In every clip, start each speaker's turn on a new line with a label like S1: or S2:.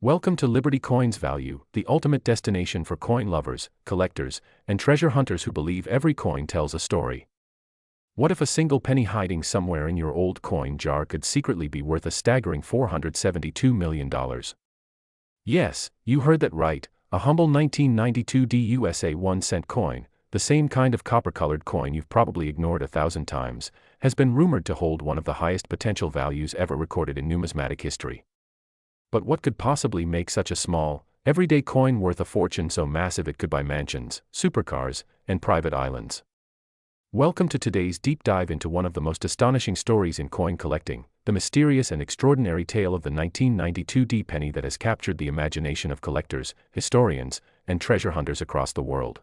S1: Welcome to Liberty Coins Value, the ultimate destination for coin lovers, collectors, and treasure hunters who believe every coin tells a story. What if a single penny hiding somewhere in your old coin jar could secretly be worth a staggering $472 million? Yes, you heard that right, a humble 1992 DUSA 1-cent coin, the same kind of copper-colored coin you've probably ignored 1,000 times, has been rumored to hold one of the highest potential values ever recorded in numismatic history. But what could possibly make such a small, everyday coin worth a fortune so massive it could buy mansions, supercars, and private islands? Welcome to today's deep dive into one of the most astonishing stories in coin collecting, the mysterious and extraordinary tale of the 1992 D penny that has captured the imagination of collectors, historians, and treasure hunters across the world.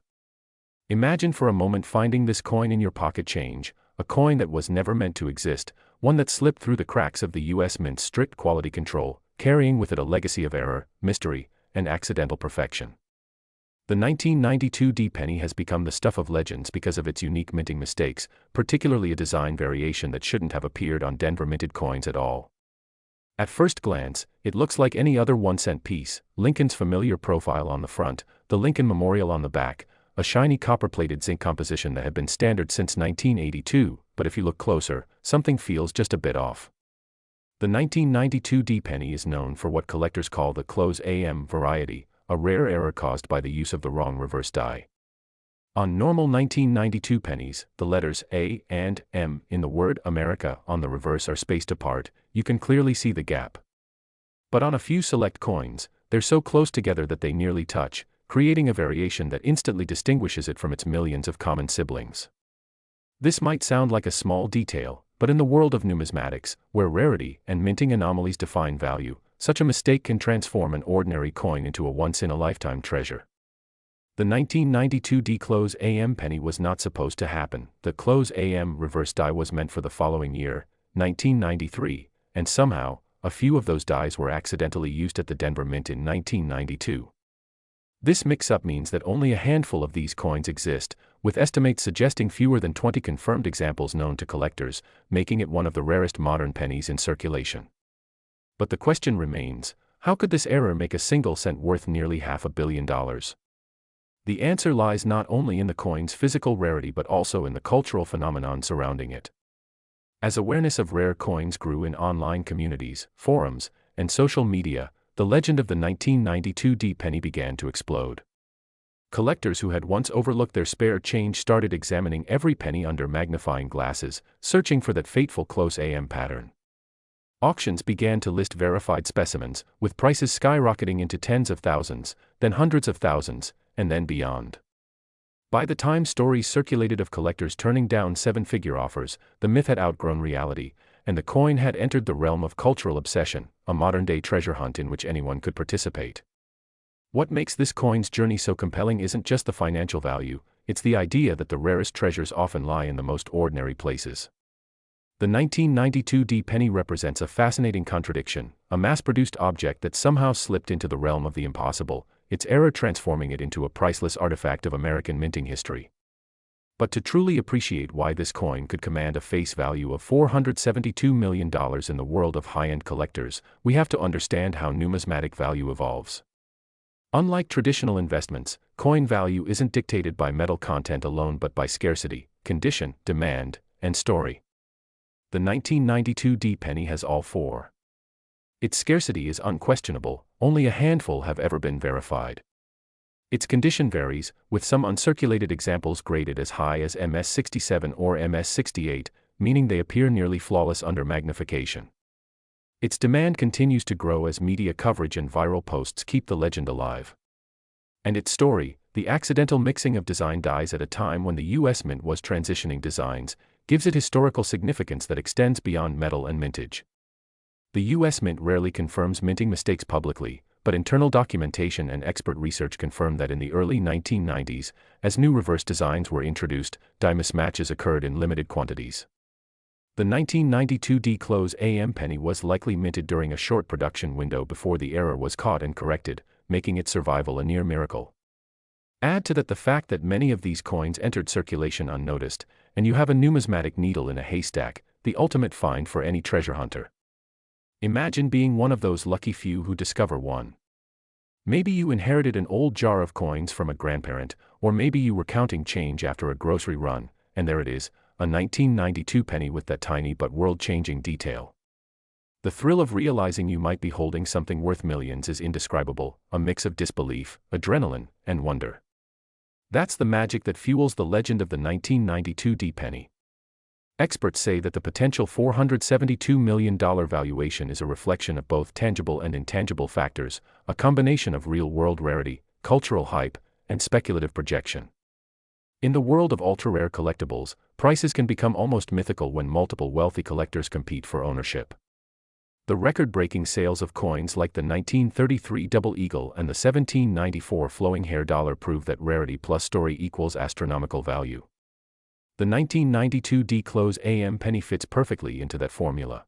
S1: Imagine for a moment finding this coin in your pocket change, a coin that was never meant to exist, one that slipped through the cracks of the U.S. Mint's strict quality control, carrying with it a legacy of error, mystery, and accidental perfection. The 1992 D penny has become the stuff of legends because of its unique minting mistakes, particularly a design variation that shouldn't have appeared on Denver minted coins at all. At first glance, it looks like any other 1-cent piece: Lincoln's familiar profile on the front, the Lincoln Memorial on the back, a shiny copper-plated zinc composition that had been standard since 1982, but if you look closer, something feels just a bit off. The 1992 D penny is known for what collectors call the close AM variety, a rare error caused by the use of the wrong reverse die. On normal 1992 pennies, the letters A and M in the word America on the reverse are spaced apart. You can clearly see the gap. But on a few select coins, they're so close together that they nearly touch, creating a variation that instantly distinguishes it from its millions of common siblings. This might sound like a small detail, but in the world of numismatics, where rarity and minting anomalies define value, such a mistake can transform an ordinary coin into a once-in-a-lifetime treasure. The 1992 D close AM penny was not supposed to happen. The close AM reverse die was meant for the following year, 1993, and somehow, a few of those dies were accidentally used at the Denver Mint in 1992. This mix-up means that only a handful of these coins exist, with estimates suggesting fewer than 20 confirmed examples known to collectors, making it one of the rarest modern pennies in circulation. But the question remains, how could this error make a single cent worth nearly $500 million? The answer lies not only in the coin's physical rarity but also in the cultural phenomenon surrounding it. As awareness of rare coins grew in online communities, forums, and social media, the legend of the 1992 D penny began to explode. Collectors who had once overlooked their spare change started examining every penny under magnifying glasses, searching for that fateful close AM pattern. Auctions began to list verified specimens, with prices skyrocketing into tens of thousands, then hundreds of thousands, and then beyond. By the time stories circulated of collectors turning down seven-figure offers, the myth had outgrown reality, and the coin had entered the realm of cultural obsession, a modern-day treasure hunt in which anyone could participate. What makes this coin's journey so compelling isn't just the financial value, it's the idea that the rarest treasures often lie in the most ordinary places. The 1992 D penny represents a fascinating contradiction, a mass-produced object that somehow slipped into the realm of the impossible, its error transforming it into a priceless artifact of American minting history. But to truly appreciate why this coin could command a face value of $472 million in the world of high-end collectors, we have to understand how numismatic value evolves. Unlike traditional investments, coin value isn't dictated by metal content alone but by scarcity, condition, demand, and story. The 1992 D penny has all four. Its scarcity is unquestionable, only a handful have ever been verified. Its condition varies, with some uncirculated examples graded as high as MS67 or MS68, meaning they appear nearly flawless under magnification. Its demand continues to grow as media coverage and viral posts keep the legend alive. And its story, the accidental mixing of design dies at a time when the U.S. Mint was transitioning designs, gives it historical significance that extends beyond metal and mintage. The U.S. Mint rarely confirms minting mistakes publicly, but internal documentation and expert research confirm that in the early 1990s, as new reverse designs were introduced, die mismatches occurred in limited quantities. The 1992 D close AM penny was likely minted during a short production window before the error was caught and corrected, making its survival a near miracle. Add to that the fact that many of these coins entered circulation unnoticed, and you have a numismatic needle in a haystack, the ultimate find for any treasure hunter. Imagine being one of those lucky few who discover one. Maybe you inherited an old jar of coins from a grandparent, or maybe you were counting change after a grocery run, and there it is, a 1992 penny with that tiny but world-changing detail. The thrill of realizing you might be holding something worth millions is indescribable, a mix of disbelief, adrenaline, and wonder. That's the magic that fuels the legend of the 1992 D-penny. Experts say that the potential $472 million valuation is a reflection of both tangible and intangible factors, a combination of real-world rarity, cultural hype, and speculative projection. In the world of ultra-rare collectibles, prices can become almost mythical when multiple wealthy collectors compete for ownership. The record-breaking sales of coins like the 1933 Double Eagle and the 1794 Flowing Hair Dollar prove that rarity plus story equals astronomical value. The 1992 D-Close AM penny fits perfectly into that formula.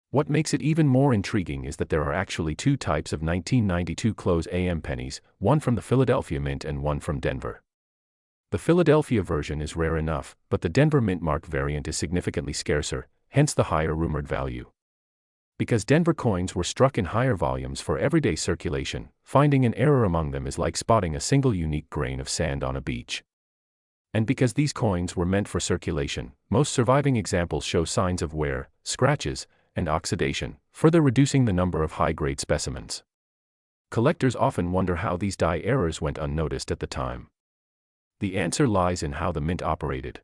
S1: What makes it even more intriguing is that there are actually two types of 1992 Close AM pennies, one from the Philadelphia Mint and one from Denver. The Philadelphia version is rare enough, but the Denver Mint mark variant is significantly scarcer, hence the higher rumored value. Because Denver coins were struck in higher volumes for everyday circulation, finding an error among them is like spotting a single unique grain of sand on a beach. And because these coins were meant for circulation, most surviving examples show signs of wear, scratches, and oxidation, further reducing the number of high-grade specimens. Collectors often wonder how these die errors went unnoticed at the time. The answer lies in how the mint operated.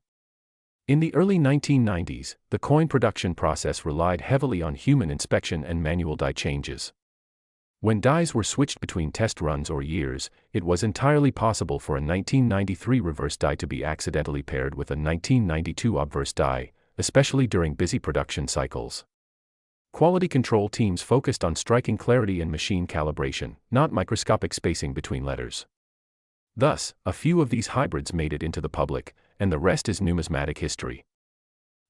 S1: In the early 1990s, the coin production process relied heavily on human inspection and manual die changes. When dies were switched between test runs or years, it was entirely possible for a 1993 reverse die to be accidentally paired with a 1992 obverse die, especially during busy production cycles. Quality control teams focused on striking clarity and machine calibration, not microscopic spacing between letters. Thus, a few of these hybrids made it into the public, and the rest is numismatic history.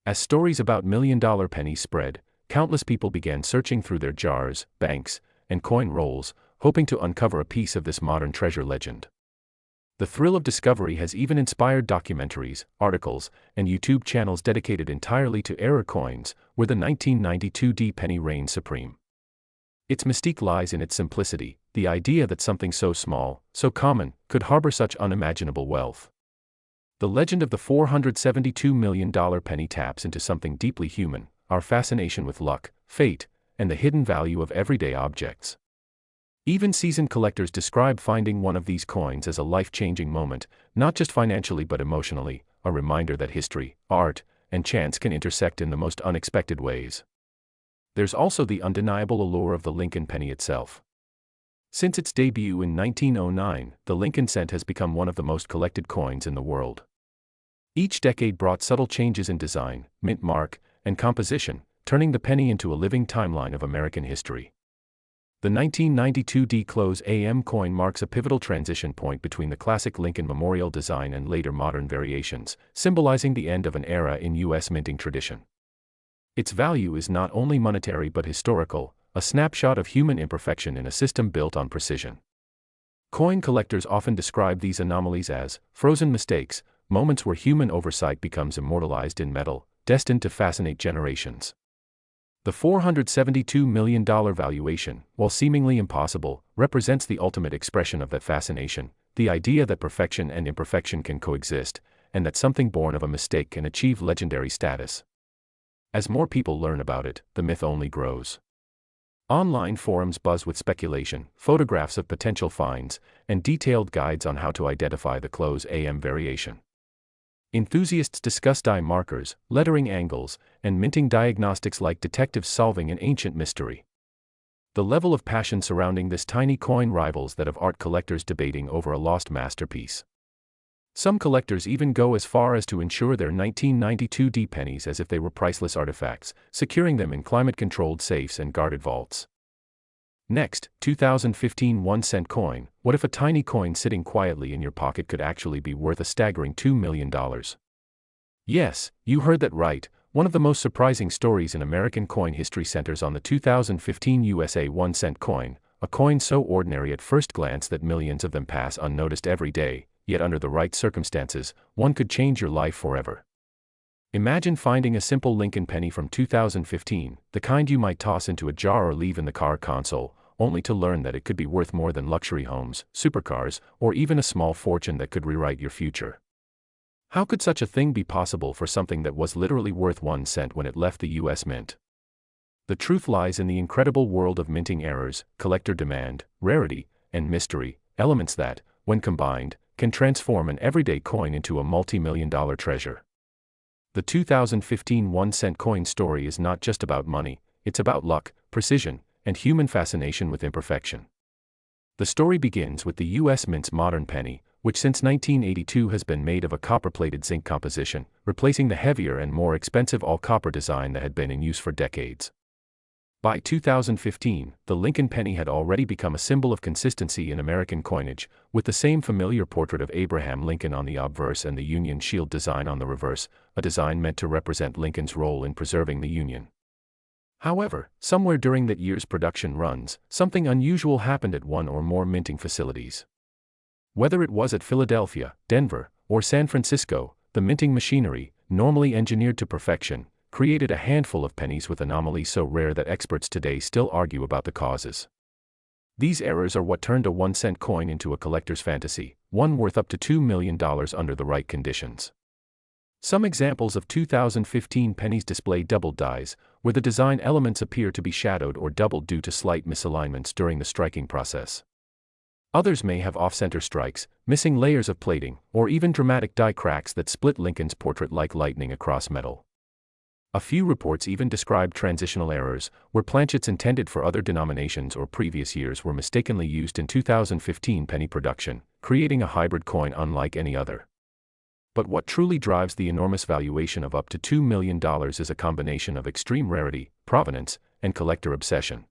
S1: As stories about million-dollar pennies spread, countless people began searching through their jars, banks, and coin rolls, hoping to uncover a piece of this modern treasure legend. The thrill of discovery has even inspired documentaries, articles, and YouTube channels dedicated entirely to error coins, where the 1992 D-penny reigns supreme. Its mystique lies in its simplicity, the idea that something so small, so common, could harbor such unimaginable wealth. The legend of the $472 million penny taps into something deeply human, our fascination with luck, fate, and the hidden value of everyday objects. Even seasoned collectors describe finding one of these coins as a life-changing moment, not just financially but emotionally, a reminder that history, art, and chance can intersect in the most unexpected ways. There's also the undeniable allure of the Lincoln penny itself. Since its debut in 1909, the Lincoln cent has become one of the most collected coins in the world. Each decade brought subtle changes in design, mint mark, and composition, turning the penny into a living timeline of American history. The 1992 D-Close AM coin marks a pivotal transition point between the classic Lincoln Memorial design and later modern variations, symbolizing the end of an era in U.S. minting tradition. Its value is not only monetary but historical, a snapshot of human imperfection in a system built on precision. Coin collectors often describe these anomalies as frozen mistakes, moments where human oversight becomes immortalized in metal, destined to fascinate generations. The $472 million valuation, while seemingly impossible, represents the ultimate expression of that fascination, the idea that perfection and imperfection can coexist, and that something born of a mistake can achieve legendary status. As more people learn about it, the myth only grows. Online forums buzz with speculation, photographs of potential finds, and detailed guides on how to identify the Close AM variation. Enthusiasts discuss die markers, lettering angles, and minting diagnostics like detectives solving an ancient mystery. The level of passion surrounding this tiny coin rivals that of art collectors debating over a lost masterpiece. Some collectors even go as far as to insure their 1992 D-pennies as if they were priceless artifacts, securing them in climate-controlled safes and guarded vaults. Next, 2015 1-cent coin. What if a tiny coin sitting quietly in your pocket could actually be worth a staggering $2 million? Yes, you heard that right. One of the most surprising stories in American coin history centers on the 2015 USA 1-cent coin, a coin so ordinary at first glance that millions of them pass unnoticed every day, yet under the right circumstances, one could change your life forever. Imagine finding a simple Lincoln penny from 2015, the kind you might toss into a jar or leave in the car console, only to learn that it could be worth more than luxury homes, supercars, or even a small fortune that could rewrite your future. How could such a thing be possible for something that was literally worth 1 cent when it left the US Mint? The truth lies in the incredible world of minting errors, collector demand, rarity, and mystery, elements that, when combined, can transform an everyday coin into a multi-million-dollar treasure. The 2015 1-cent coin story is not just about money, it's about luck, precision, and human fascination with imperfection. The story begins with the US Mint's modern penny, which since 1982 has been made of a copper-plated zinc composition, replacing the heavier and more expensive all-copper design that had been in use for decades. By 2015, the Lincoln penny had already become a symbol of consistency in American coinage, with the same familiar portrait of Abraham Lincoln on the obverse and the Union Shield design on the reverse, a design meant to represent Lincoln's role in preserving the Union. However, somewhere during that year's production runs, something unusual happened at one or more minting facilities. Whether it was at Philadelphia, Denver, or San Francisco, the minting machinery, normally engineered to perfection, created a handful of pennies with anomalies so rare that experts today still argue about the causes. These errors are what turned a 1-cent coin into a collector's fantasy, one worth up to $2 million under the right conditions. Some examples of 2015 pennies display doubled dies, where the design elements appear to be shadowed or doubled due to slight misalignments during the striking process. Others may have off-center strikes, missing layers of plating, or even dramatic die cracks that split Lincoln's portrait like lightning across metal. A few reports even describe transitional errors, where planchets intended for other denominations or previous years were mistakenly used in 2015 penny production, creating a hybrid coin unlike any other. But what truly drives the enormous valuation of up to $2 million is a combination of extreme rarity, provenance, and collector obsession.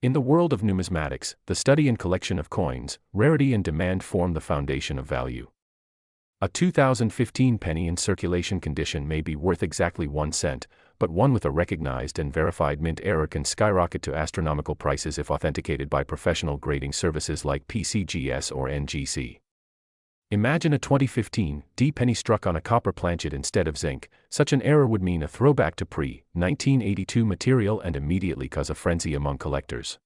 S1: In the world of numismatics, the study and collection of coins, rarity and demand form the foundation of value. A 2015 penny in circulation condition may be worth exactly 1 cent, but one with a recognized and verified mint error can skyrocket to astronomical prices if authenticated by professional grading services like PCGS or NGC. Imagine a 2015 D penny struck on a copper planchet instead of zinc. Such an error would mean a throwback to pre-1982 material and immediately cause a frenzy among collectors.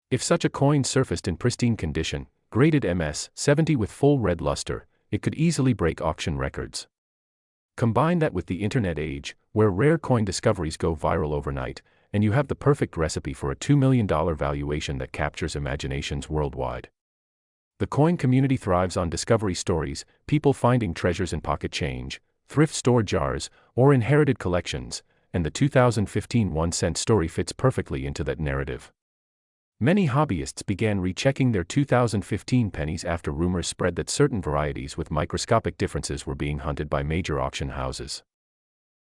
S1: If such a coin surfaced in pristine condition, graded MS-70 with full red luster, it could easily break auction records. Combine that with the internet age, where rare coin discoveries go viral overnight, and you have the perfect recipe for a $2 million valuation that captures imaginations worldwide. The coin community thrives on discovery stories, people finding treasures in pocket change, thrift store jars, or inherited collections, and the 2015 1-cent story fits perfectly into that narrative. Many hobbyists began rechecking their 2015 pennies after rumors spread that certain varieties with microscopic differences were being hunted by major auction houses.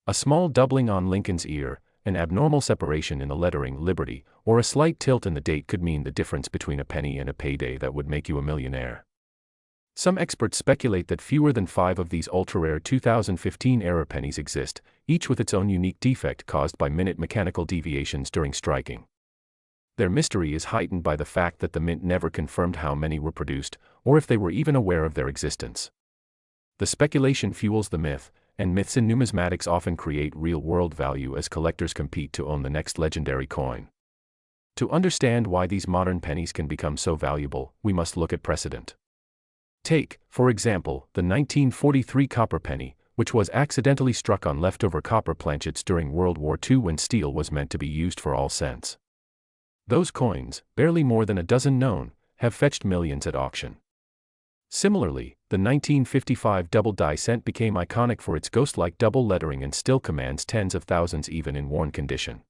S1: A small doubling on Lincoln's ear, an abnormal separation in the lettering Liberty, or a slight tilt in the date could mean the difference between a penny and a payday that would make you a millionaire. Some experts speculate that fewer than 5 of these ultra-rare 2015 error pennies exist, each with its own unique defect caused by minute mechanical deviations during striking. Their mystery is heightened by the fact that the mint never confirmed how many were produced, or if they were even aware of their existence. The speculation fuels the myth, and myths in numismatics often create real-world value as collectors compete to own the next legendary coin. To understand why these modern pennies can become so valuable, we must look at precedent. Take, for example, the 1943 copper penny, which was accidentally struck on leftover copper planchets during World War II when steel was meant to be used for all cents. Those coins, barely more than a dozen known, have fetched millions at auction. Similarly, the 1955 double die cent became iconic for its ghost-like double lettering and still commands tens of thousands even in worn condition.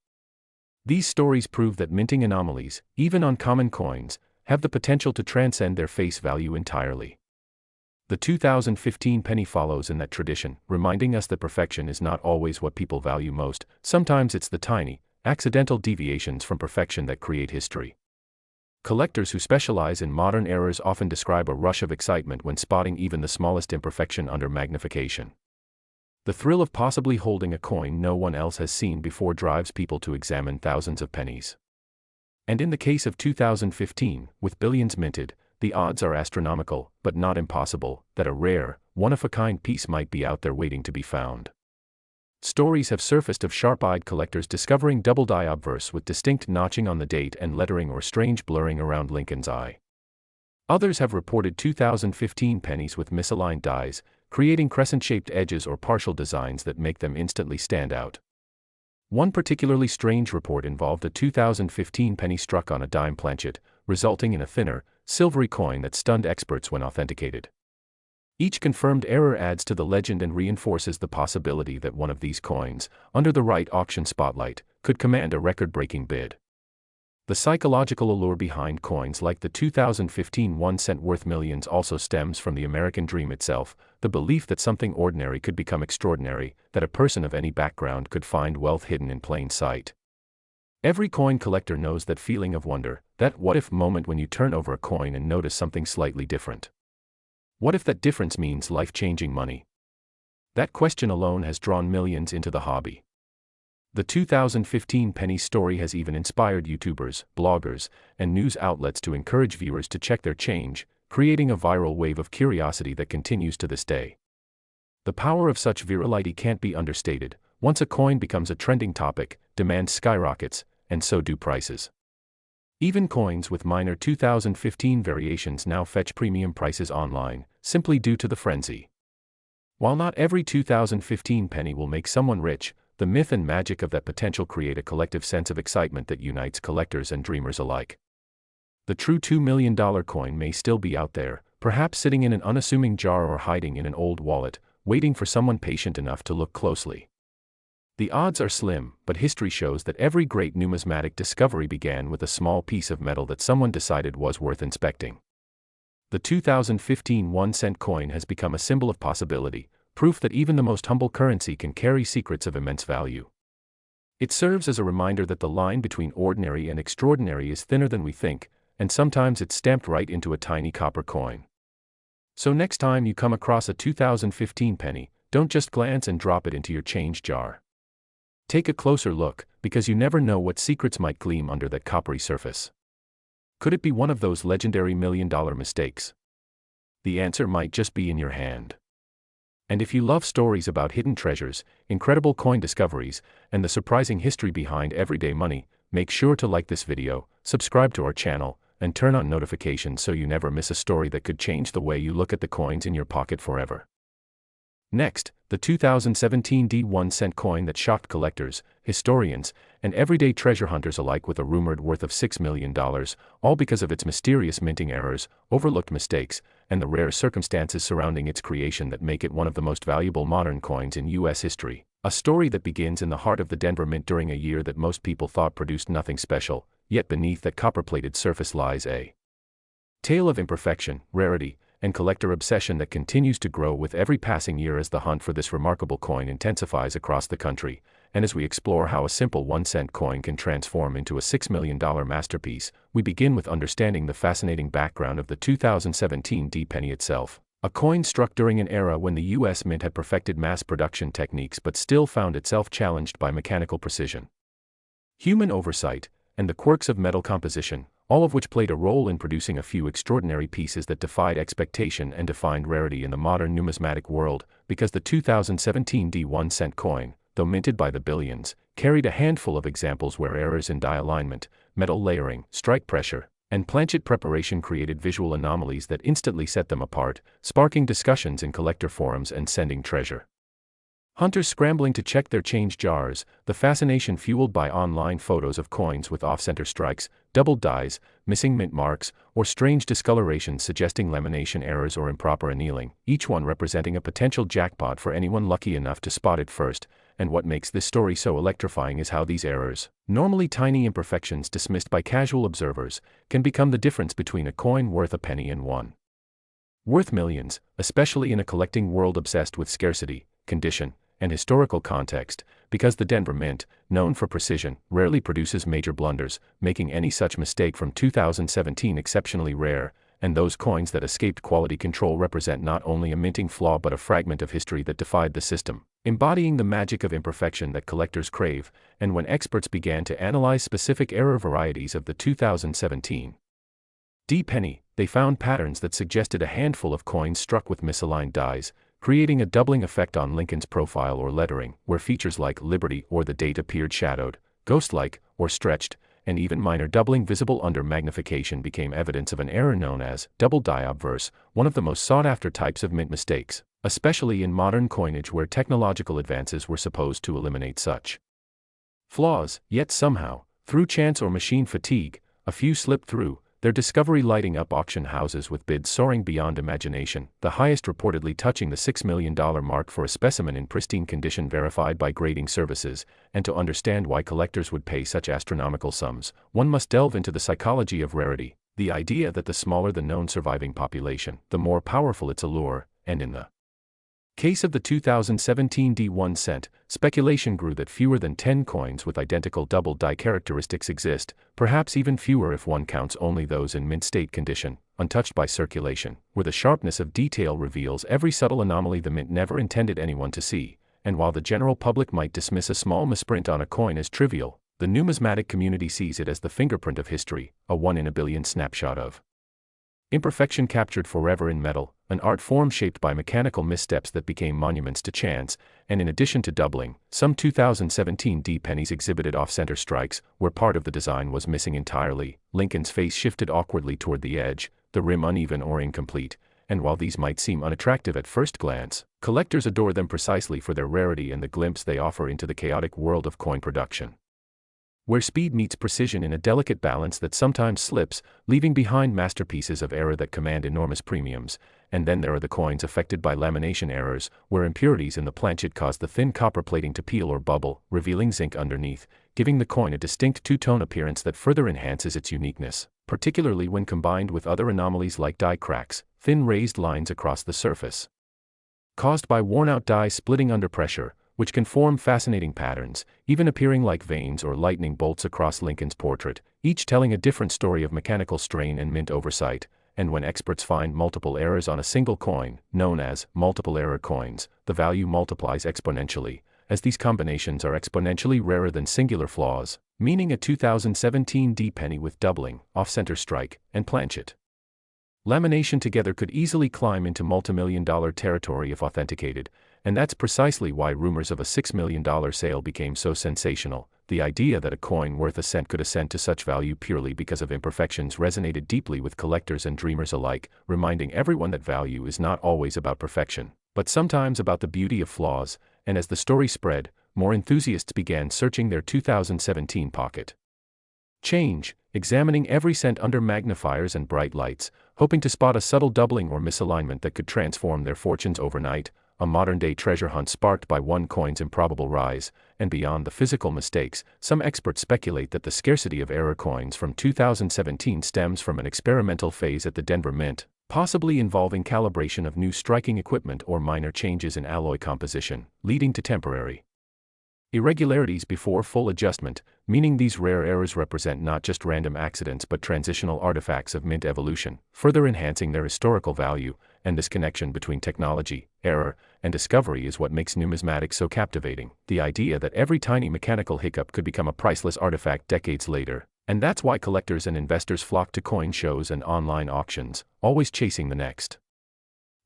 S1: These stories prove that minting anomalies, even on common coins, have the potential to transcend their face value entirely. The 2015 penny follows in that tradition, reminding us that perfection is not always what people value most. Sometimes it's the tiny, accidental deviations from perfection that create history. Collectors who specialize in modern errors often describe a rush of excitement when spotting even the smallest imperfection under magnification. The thrill of possibly holding a coin no one else has seen before drives people to examine thousands of pennies. And in the case of 2015, with billions minted, the odds are astronomical, but not impossible, that a rare, one-of-a-kind piece might be out there waiting to be found. Stories have surfaced of sharp-eyed collectors discovering double die obverse with distinct notching on the date and lettering or strange blurring around Lincoln's eye. Others have reported 2015 pennies with misaligned dies, creating crescent-shaped edges or partial designs that make them instantly stand out. One particularly strange report involved a 2015 penny struck on a dime planchet, resulting in a thinner, silvery coin that stunned experts when authenticated. Each confirmed error adds to the legend and reinforces the possibility that one of these coins, under the right auction spotlight, could command a record-breaking bid. The psychological allure behind coins like the 2015 1 cent worth millions also stems from the American dream itself, the belief that something ordinary could become extraordinary, that a person of any background could find wealth hidden in plain sight. Every coin collector knows that feeling of wonder, that what-if moment when you turn over a coin and notice something slightly different. What if that difference means life-changing money? That question alone has drawn millions into the hobby. The 2015 penny story has even inspired YouTubers, bloggers, and news outlets to encourage viewers to check their change, creating a viral wave of curiosity that continues to this day. The power of such virality can't be understated. Once a coin becomes a trending topic, demand skyrockets, and so do prices. Even coins with minor 2015 variations now fetch premium prices online, simply due to the frenzy. While not every 2015 penny will make someone rich, the myth and magic of that potential create a collective sense of excitement that unites collectors and dreamers alike. The true $2 million coin may still be out there, perhaps sitting in an unassuming jar or hiding in an old wallet, waiting for someone patient enough to look closely. The odds are slim, but history shows that every great numismatic discovery began with a small piece of metal that someone decided was worth inspecting. The 2015 1 cent coin has become a symbol of possibility, proof that even the most humble currency can carry secrets of immense value. It serves as a reminder that the line between ordinary and extraordinary is thinner than we think, and sometimes it's stamped right into a tiny copper coin. So next time you come across a 2015 penny, don't just glance and drop it into your change jar. Take a closer look, because you never know what secrets might gleam under that coppery surface. Could it be one of those legendary million-dollar mistakes? The answer might just be in your hand. And if you love stories about hidden treasures, incredible coin discoveries, and the surprising history behind everyday money, make sure to like this video, subscribe to our channel, and turn on notifications so you never miss a story that could change the way you look at the coins in your pocket forever. Next, the 2017 1 cent coin that shocked collectors, historians, and everyday treasure hunters alike with a rumored worth of $6 million, all because of its mysterious minting errors, overlooked mistakes, and the rare circumstances surrounding its creation that make it one of the most valuable modern coins in U.S. history. A story that begins in the heart of the Denver Mint during a year that most people thought produced nothing special, yet beneath that copper-plated surface lies a tale of imperfection, rarity, and collector obsession that continues to grow with every passing year as the hunt for this remarkable coin intensifies across the country, and as we explore how a simple 1 cent coin can transform into a $6 million masterpiece, we begin with understanding the fascinating background of the 2017 penny itself, a coin struck during an era when the U.S. Mint had perfected mass production techniques but still found itself challenged by mechanical precision, human oversight, and the quirks of metal composition, all of which played a role in producing a few extraordinary pieces that defied expectation and defined rarity in the modern numismatic world, because the 2017 1 cent coin, though minted by the billions, carried a handful of examples where errors in die alignment, metal layering, strike pressure, and planchet preparation created visual anomalies that instantly set them apart, sparking discussions in collector forums and sending treasure hunters scrambling to check their change jars, the fascination fueled by online photos of coins with off-center strikes, doubled dies, missing mint marks, or strange discolorations suggesting lamination errors or improper annealing, each one representing a potential jackpot for anyone lucky enough to spot it first. And what makes this story so electrifying is how these errors, normally tiny imperfections dismissed by casual observers, can become the difference between a coin worth a penny and one worth millions, especially in a collecting world obsessed with scarcity, condition, and historical context, because the Denver Mint, known for precision, rarely produces major blunders, making any such mistake from 2017 exceptionally rare, and those coins that escaped quality control represent not only a minting flaw but a fragment of history that defied the system, embodying the magic of imperfection that collectors crave. And when experts began to analyze specific error varieties of the 2017 penny, they found patterns that suggested a handful of coins struck with misaligned dies, creating a doubling effect on Lincoln's profile or lettering, where features like Liberty or the date appeared shadowed, ghost-like, or stretched, and even minor doubling visible under magnification became evidence of an error known as double die obverse, one of the most sought-after types of mint mistakes, especially in modern coinage where technological advances were supposed to eliminate such flaws. Yet somehow, through chance or machine fatigue, a few slipped through, their discovery lighting up auction houses with bids soaring beyond imagination, the highest reportedly touching the $6 million mark for a specimen in pristine condition verified by grading services. And to understand why collectors would pay such astronomical sums, one must delve into the psychology of rarity, the idea that the smaller the known surviving population, the more powerful its allure, and in the case of the 2017 D1 cent, speculation grew that fewer than 10 coins with identical double die characteristics exist, perhaps even fewer if one counts only those in mint state condition, untouched by circulation, where the sharpness of detail reveals every subtle anomaly the mint never intended anyone to see. And while the general public might dismiss a small misprint on a coin as trivial, the numismatic community sees it as the fingerprint of history, a 1 in a billion snapshot of imperfection captured forever in metal, an art form shaped by mechanical missteps that became monuments to chance. And in addition to doubling, some 2017 D pennies exhibited off-center strikes, where part of the design was missing entirely, Lincoln's face shifted awkwardly toward the edge, the rim uneven or incomplete. And while these might seem unattractive at first glance, collectors adore them precisely for their rarity and the glimpse they offer into the chaotic world of coin production, where speed meets precision in a delicate balance that sometimes slips, leaving behind masterpieces of error that command enormous premiums. And then there are the coins affected by lamination errors, where impurities in the planchet cause the thin copper plating to peel or bubble, revealing zinc underneath, giving the coin a distinct two-tone appearance that further enhances its uniqueness, particularly when combined with other anomalies like die cracks, thin raised lines across the surface, caused by worn-out die splitting under pressure, which can form fascinating patterns, even appearing like veins or lightning bolts across Lincoln's portrait, each telling a different story of mechanical strain and mint oversight. And when experts find multiple errors on a single coin, known as multiple error coins, the value multiplies exponentially, as these combinations are exponentially rarer than singular flaws, meaning a 2017 D penny with doubling, off-center strike, and planchet lamination together could easily climb into multimillion-dollar territory if authenticated. And that's precisely why rumors of a $6 million sale became so sensational. The idea that a coin worth a cent could ascend to such value purely because of imperfections resonated deeply with collectors and dreamers alike, reminding everyone that value is not always about perfection, but sometimes about the beauty of flaws. And as the story spread, more enthusiasts began searching their 2017 pocket change, examining every cent under magnifiers and bright lights, hoping to spot a subtle doubling or misalignment that could transform their fortunes overnight. A modern-day treasure hunt sparked by one coin's improbable rise. And beyond the physical mistakes, some experts speculate that the scarcity of error coins from 2017 stems from an experimental phase at the Denver Mint, possibly involving calibration of new striking equipment or minor changes in alloy composition, leading to temporary irregularities before full adjustment, meaning these rare errors represent not just random accidents but transitional artifacts of mint evolution, further enhancing their historical value. And this connection between technology, error, and discovery is what makes numismatics so captivating, the idea that every tiny mechanical hiccup could become a priceless artifact decades later. And that's why collectors and investors flock to coin shows and online auctions, always chasing the next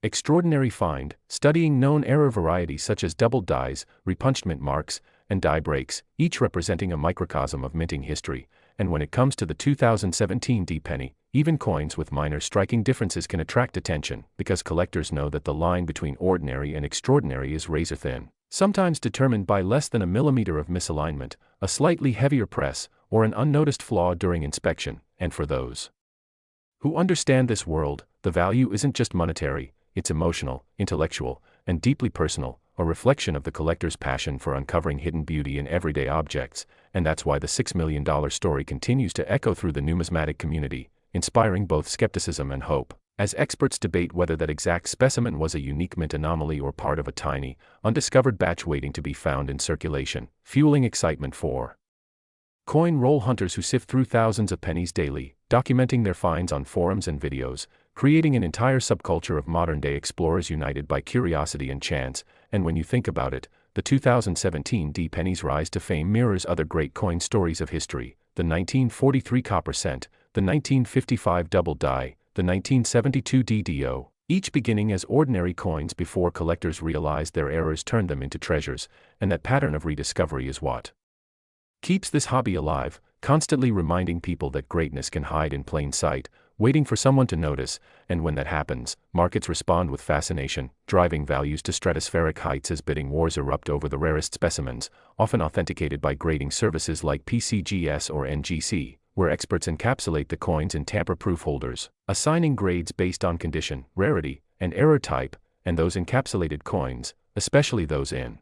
S1: extraordinary find, studying known error varieties such as double dies, repunchment marks, and die breaks, each representing a microcosm of minting history. And when it comes to the 2017 D penny, even coins with minor striking differences can attract attention, because collectors know that the line between ordinary and extraordinary is razor thin, sometimes determined by less than a millimeter of misalignment, a slightly heavier press, or an unnoticed flaw during inspection. And for those who understand this world, the value isn't just monetary, it's emotional, intellectual, and deeply personal, a reflection of the collector's passion for uncovering hidden beauty in everyday objects. And that's why the $6 million story continues to echo through the numismatic community, inspiring both skepticism and hope, as experts debate whether that exact specimen was a unique mint anomaly or part of a tiny, undiscovered batch waiting to be found in circulation, fueling excitement for coin roll hunters who sift through thousands of pennies daily, documenting their finds on forums and videos, creating an entire subculture of modern-day explorers united by curiosity and chance. And when you think about it, the 2017 D penny's rise to fame mirrors other great coin stories of history: the 1943 copper cent, the 1955 double die, the 1972 DDO, each beginning as ordinary coins before collectors realized their errors turned them into treasures, and that pattern of rediscovery is what keeps this hobby alive, constantly reminding people that greatness can hide in plain sight, waiting for someone to notice, and when that happens, markets respond with fascination, driving values to stratospheric heights as bidding wars erupt over the rarest specimens, often authenticated by grading services like PCGS or NGC, where experts encapsulate the coins in tamper-proof holders, assigning grades based on condition, rarity, and error type, and those encapsulated coins, especially those in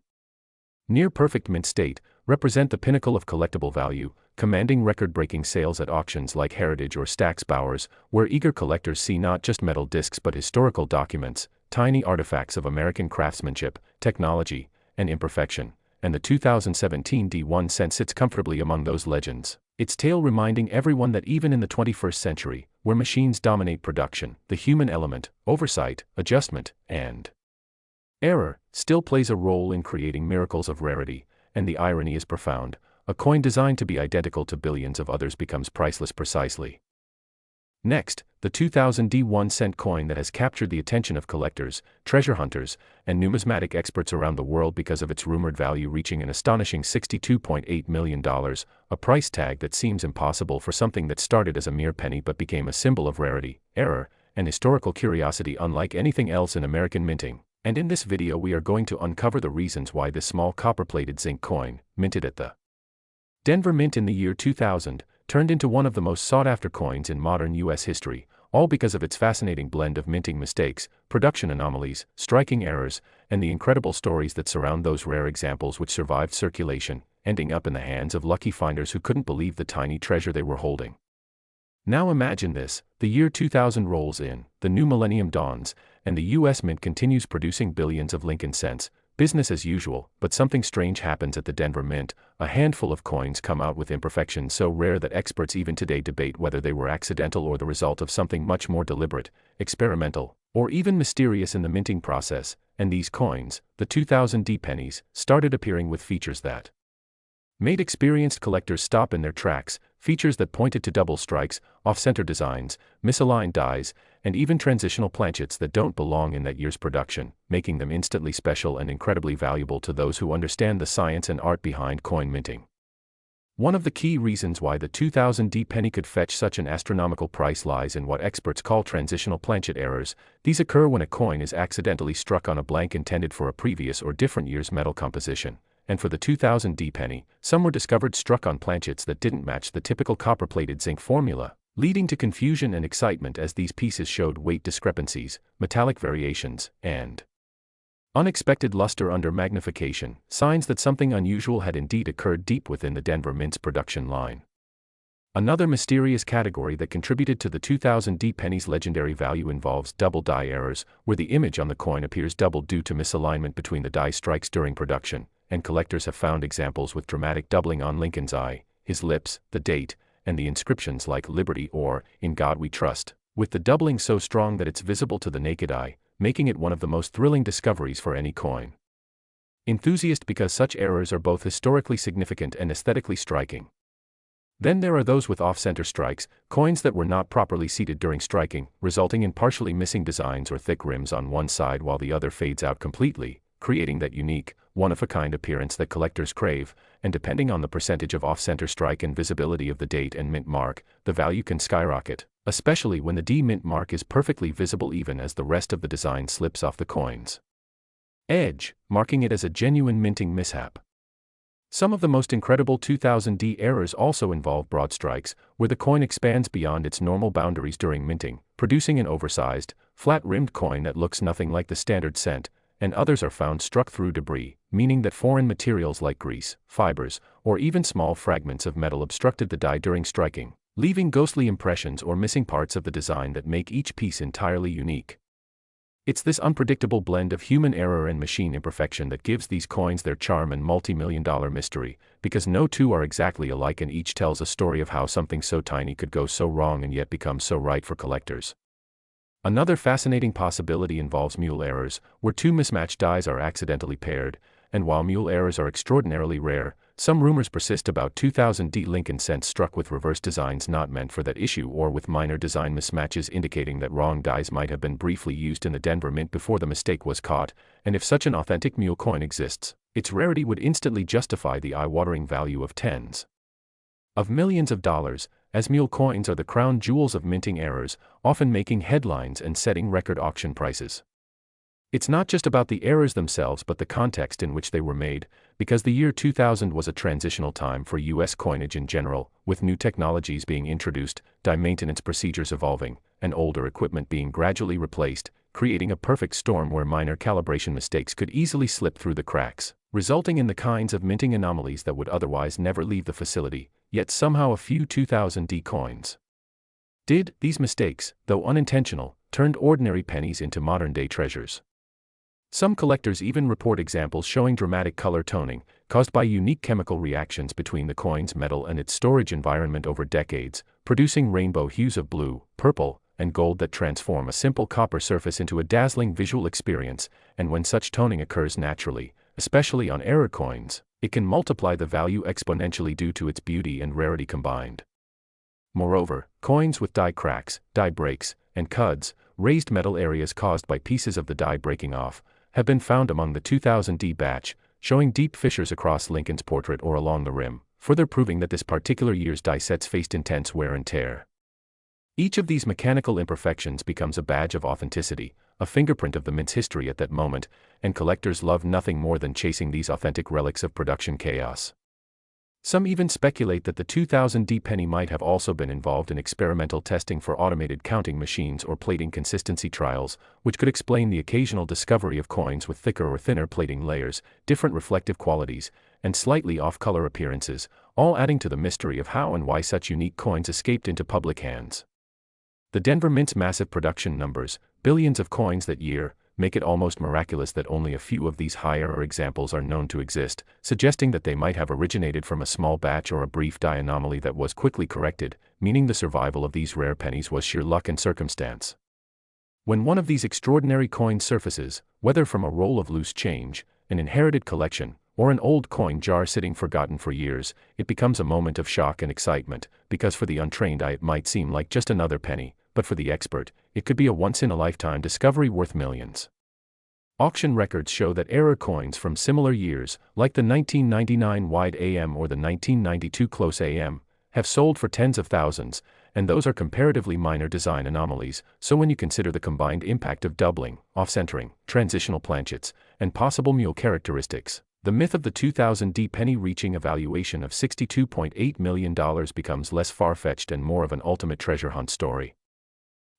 S1: near-perfect mint state, represent the pinnacle of collectible value, commanding record-breaking sales at auctions like Heritage or Stack's Bowers, where eager collectors see not just metal discs but historical documents, tiny artifacts of American craftsmanship, technology, and imperfection, and the 2017 D1 cent sits comfortably among those legends, its tale reminding everyone that even in the 21st century, where machines dominate production, the human element, oversight, adjustment, and error still plays a role in creating miracles of rarity, and the irony is profound. A coin designed to be identical to billions of others becomes priceless precisely. Next, the 2000 D1 cent coin that has captured the attention of collectors, treasure hunters, and numismatic experts around the world because of its rumored value reaching an astonishing $62.8 million, a price tag that seems impossible for something that started as a mere penny but became a symbol of rarity, error, and historical curiosity unlike anything else in American minting. And in this video we are going to uncover the reasons why this small copper-plated zinc coin, minted at the Denver Mint in the year 2000, turned into one of the most sought-after coins in modern U.S. history, all because of its fascinating blend of minting mistakes, production anomalies, striking errors, and the incredible stories that surround those rare examples which survived circulation, ending up in the hands of lucky finders who couldn't believe the tiny treasure they were holding. Now imagine this, the year 2000 rolls in, the new millennium dawns, and the U.S. Mint continues producing billions of Lincoln cents, business as usual, but something strange happens at the Denver Mint. A handful of coins come out with imperfections so rare that experts even today debate whether they were accidental or the result of something much more deliberate, experimental, or even mysterious in the minting process, and these coins, the 2000 D pennies, started appearing with features that made experienced collectors stop in their tracks, features that pointed to double strikes, off-center designs, misaligned dies, and even transitional planchets that don't belong in that year's production, making them instantly special and incredibly valuable to those who understand the science and art behind coin minting. One of the key reasons why the 2000 D penny could fetch such an astronomical price lies in what experts call transitional planchet errors. These occur when a coin is accidentally struck on a blank intended for a previous or different year's metal composition. And for the 2000 D penny, some were discovered struck on planchets that didn't match the typical copper-plated zinc formula, leading to confusion and excitement as these pieces showed weight discrepancies, metallic variations, and unexpected luster under magnification, signs that something unusual had indeed occurred deep within the Denver Mint's production line. Another mysterious category that contributed to the 2000 D penny's legendary value involves double die errors, where the image on the coin appears doubled due to misalignment between the die strikes during production, and collectors have found examples with dramatic doubling on Lincoln's eye, his lips, the date, and the inscriptions like Liberty or In God We Trust, with the doubling so strong that it's visible to the naked eye, making it one of the most thrilling discoveries for any coin enthusiast because such errors are both historically significant and aesthetically striking. Then there are those with off-center strikes, coins that were not properly seated during striking, resulting in partially missing designs or thick rims on one side while the other fades out completely, creating that unique, one-of-a-kind appearance that collectors crave, and depending on the percentage of off-center strike and visibility of the date and mint mark, the value can skyrocket, especially when the D mint mark is perfectly visible even as the rest of the design slips off the coin's edge, marking it as a genuine minting mishap. Some of the most incredible 2000 D errors also involve broad strikes, where the coin expands beyond its normal boundaries during minting, producing an oversized, flat-rimmed coin that looks nothing like the standard cent, and others are found struck through debris, meaning that foreign materials like grease, fibers, or even small fragments of metal obstructed the die during striking, leaving ghostly impressions or missing parts of the design that make each piece entirely unique. It's this unpredictable blend of human error and machine imperfection that gives these coins their charm and multi-million-dollar mystery, because no two are exactly alike and each tells a story of how something so tiny could go so wrong and yet become so right for collectors. Another fascinating possibility involves mule errors, where two mismatched dies are accidentally paired, and while mule errors are extraordinarily rare, Some rumors persist about 2000D Lincoln cents struck with reverse designs not meant for that issue or with minor design mismatches indicating that wrong dies might have been briefly used in the Denver Mint before the mistake was caught, and if such an authentic mule coin exists, its rarity would instantly justify the eye-watering value of tens of millions of dollars, as mule coins are the crown jewels of minting errors, often making headlines and setting record auction prices. It's not just about the errors themselves but the context in which they were made, because the year 2000 was a transitional time for U.S. coinage in general, with new technologies being introduced, die maintenance procedures evolving, and older equipment being gradually replaced, creating a perfect storm where minor calibration mistakes could easily slip through the cracks, resulting in the kinds of minting anomalies that would otherwise never leave the facility, yet somehow a few 2000D coins did. These mistakes, though unintentional, turned ordinary pennies into modern-day treasures. Some collectors even report examples showing dramatic color toning, caused by unique chemical reactions between the coin's metal and its storage environment over decades, producing rainbow hues of blue, purple, and gold that transform a simple copper surface into a dazzling visual experience, and when such toning occurs naturally, especially on error coins, it can multiply the value exponentially due to its beauty and rarity combined. Moreover, coins with die cracks, die breaks, and cuds, raised metal areas caused by pieces of the die breaking off, have been found among the 2000D batch, showing deep fissures across Lincoln's portrait or along the rim, further proving that this particular year's die sets faced intense wear and tear. Each of these mechanical imperfections becomes a badge of authenticity, a fingerprint of the mint's history at that moment, and collectors love nothing more than chasing these authentic relics of production chaos. Some even speculate that the 2000D penny might have also been involved in experimental testing for automated counting machines or plating consistency trials, which could explain the occasional discovery of coins with thicker or thinner plating layers, different reflective qualities, and slightly off-color appearances, all adding to the mystery of how and why such unique coins escaped into public hands. The Denver Mint's massive production numbers, billions of coins that year, make it almost miraculous that only a few of these higher examples are known to exist, suggesting that they might have originated from a small batch or a brief die anomaly that was quickly corrected, meaning the survival of these rare pennies was sheer luck and circumstance. When one of these extraordinary coins surfaces, whether from a roll of loose change, an inherited collection, or an old coin jar sitting forgotten for years, it becomes a moment of shock and excitement, because for the untrained eye it might seem like just another penny, but for the expert, it could be a once-in-a-lifetime discovery worth millions. Auction records show that error coins from similar years, like the 1999 wide AM or the 1992 close AM, have sold for tens of thousands, and those are comparatively minor design anomalies, so when you consider the combined impact of doubling, off-centering, transitional planchets, and possible mule characteristics, the myth of the 2000D penny reaching a valuation of $62.8 million becomes less far-fetched and more of an ultimate treasure hunt story.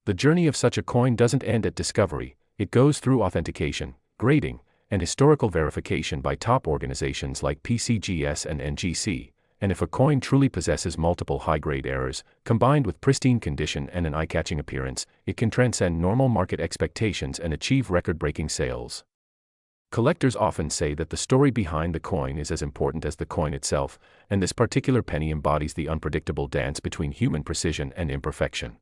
S1: The journey of such a coin doesn't end at discovery. It goes through authentication, grading, and historical verification by top organizations like PCGS and NGC, and if a coin truly possesses multiple high-grade errors, combined with pristine condition and an eye-catching appearance, it can transcend normal market expectations and achieve record-breaking sales. Collectors often say that the story behind the coin is as important as the coin itself, and this particular penny embodies the unpredictable dance between human precision and imperfection.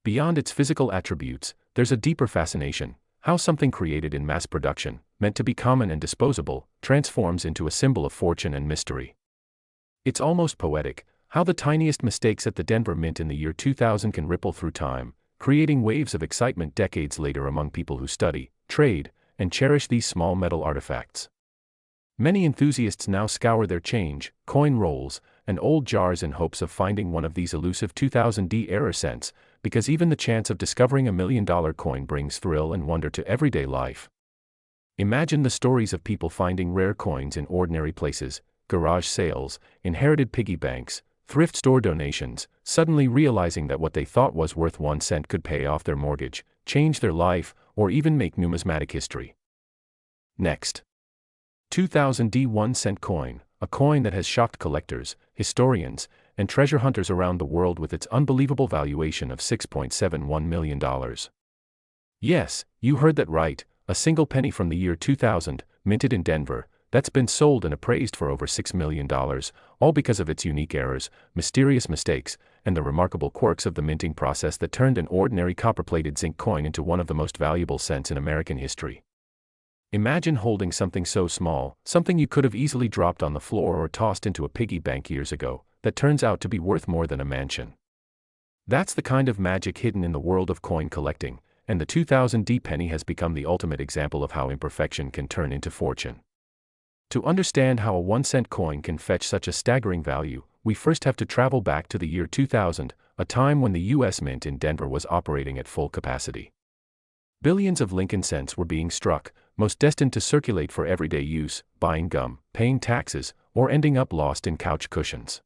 S1: Beyond its physical attributes, there's a deeper fascination: how something created in mass production, meant to be common and disposable, transforms into a symbol of fortune and mystery. It's almost poetic, how the tiniest mistakes at the Denver Mint in the year 2000 can ripple through time, creating waves of excitement decades later among people who study, trade, and cherish these small metal artifacts. Many enthusiasts now scour their change, coin rolls, and old jars in hopes of finding one of these elusive 2000D error cents, because even the chance of discovering $1 million coin brings thrill and wonder to everyday life. Imagine the stories of people finding rare coins in ordinary places, garage sales, inherited piggy banks, thrift store donations, suddenly realizing that what they thought was worth 1 cent could pay off their mortgage, change their life, or even make numismatic history. Next. 2000D 1-cent coin, a coin that has shocked collectors, historians, and treasure hunters around the world with its unbelievable valuation of $6.71 million. Yes, you heard that right, a single penny from the year 2000, minted in Denver, that's been sold and appraised for over $6 million, all because of its unique errors, mysterious mistakes, and the remarkable quirks of the minting process that turned an ordinary copper-plated zinc coin into one of the most valuable cents in American history. Imagine holding something so small, something you could have easily dropped on the floor or tossed into a piggy bank years ago, that turns out to be worth more than a mansion. That's the kind of magic hidden in the world of coin collecting, and the 2000 penny has become the ultimate example of how imperfection can turn into fortune. To understand how a 1-cent coin can fetch such a staggering value, we first have to travel back to the year 2000, a time when the U.S. Mint in Denver was operating at full capacity. Billions of Lincoln cents were being struck, most destined to circulate for everyday use, buying gum, paying taxes, or ending up lost in couch cushions.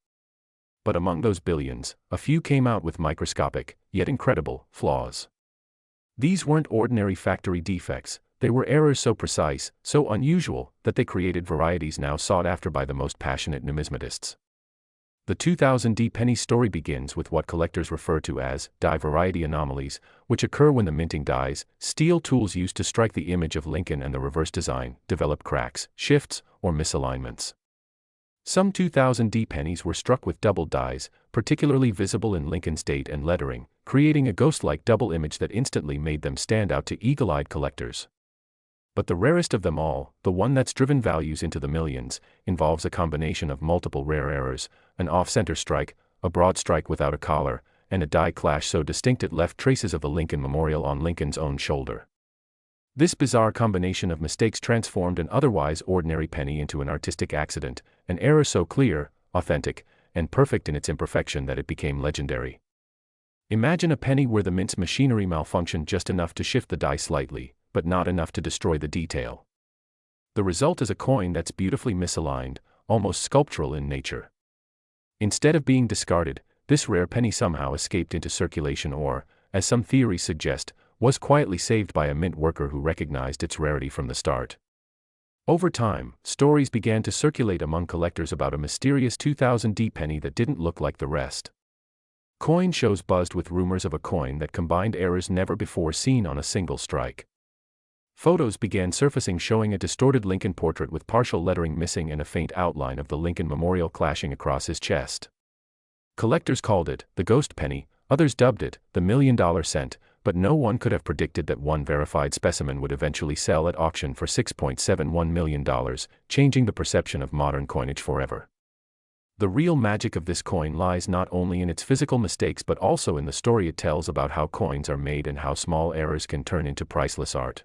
S1: But among those billions, a few came out with microscopic, yet incredible, flaws. These weren't ordinary factory defects, they were errors so precise, so unusual, that they created varieties now sought after by the most passionate numismatists. The 2000 penny story begins with what collectors refer to as die variety anomalies, which occur when the minting dies, steel tools used to strike the image of Lincoln and the reverse design, develop cracks, shifts, or misalignments. Some 2000 pennies were struck with double dies, particularly visible in Lincoln's date and lettering, creating a ghost-like double image that instantly made them stand out to eagle-eyed collectors. But the rarest of them all, the one that's driven values into the millions, involves a combination of multiple rare errors, an off-center strike, a broad strike without a collar, and a die clash so distinct it left traces of the Lincoln Memorial on Lincoln's own shoulder. This bizarre combination of mistakes transformed an otherwise ordinary penny into an artistic accident, an error so clear, authentic, and perfect in its imperfection that it became legendary. Imagine a penny where the mint's machinery malfunctioned just enough to shift the die slightly, but not enough to destroy the detail. The result is a coin that's beautifully misaligned, almost sculptural in nature. Instead of being discarded, this rare penny somehow escaped into circulation or, as some theories suggest, was quietly saved by a mint worker who recognized its rarity from the start. Over time, stories began to circulate among collectors about a mysterious 2000 penny that didn't look like the rest. Coin shows buzzed with rumors of a coin that combined errors never before seen on a single strike. Photos began surfacing showing a distorted Lincoln portrait with partial lettering missing and a faint outline of the Lincoln Memorial clashing across his chest. Collectors called it the ghost penny, others dubbed it the $1 million cent, but no one could have predicted that one verified specimen would eventually sell at auction for $6.71 million, changing the perception of modern coinage forever. The real magic of this coin lies not only in its physical mistakes but also in the story it tells about how coins are made and how small errors can turn into priceless art.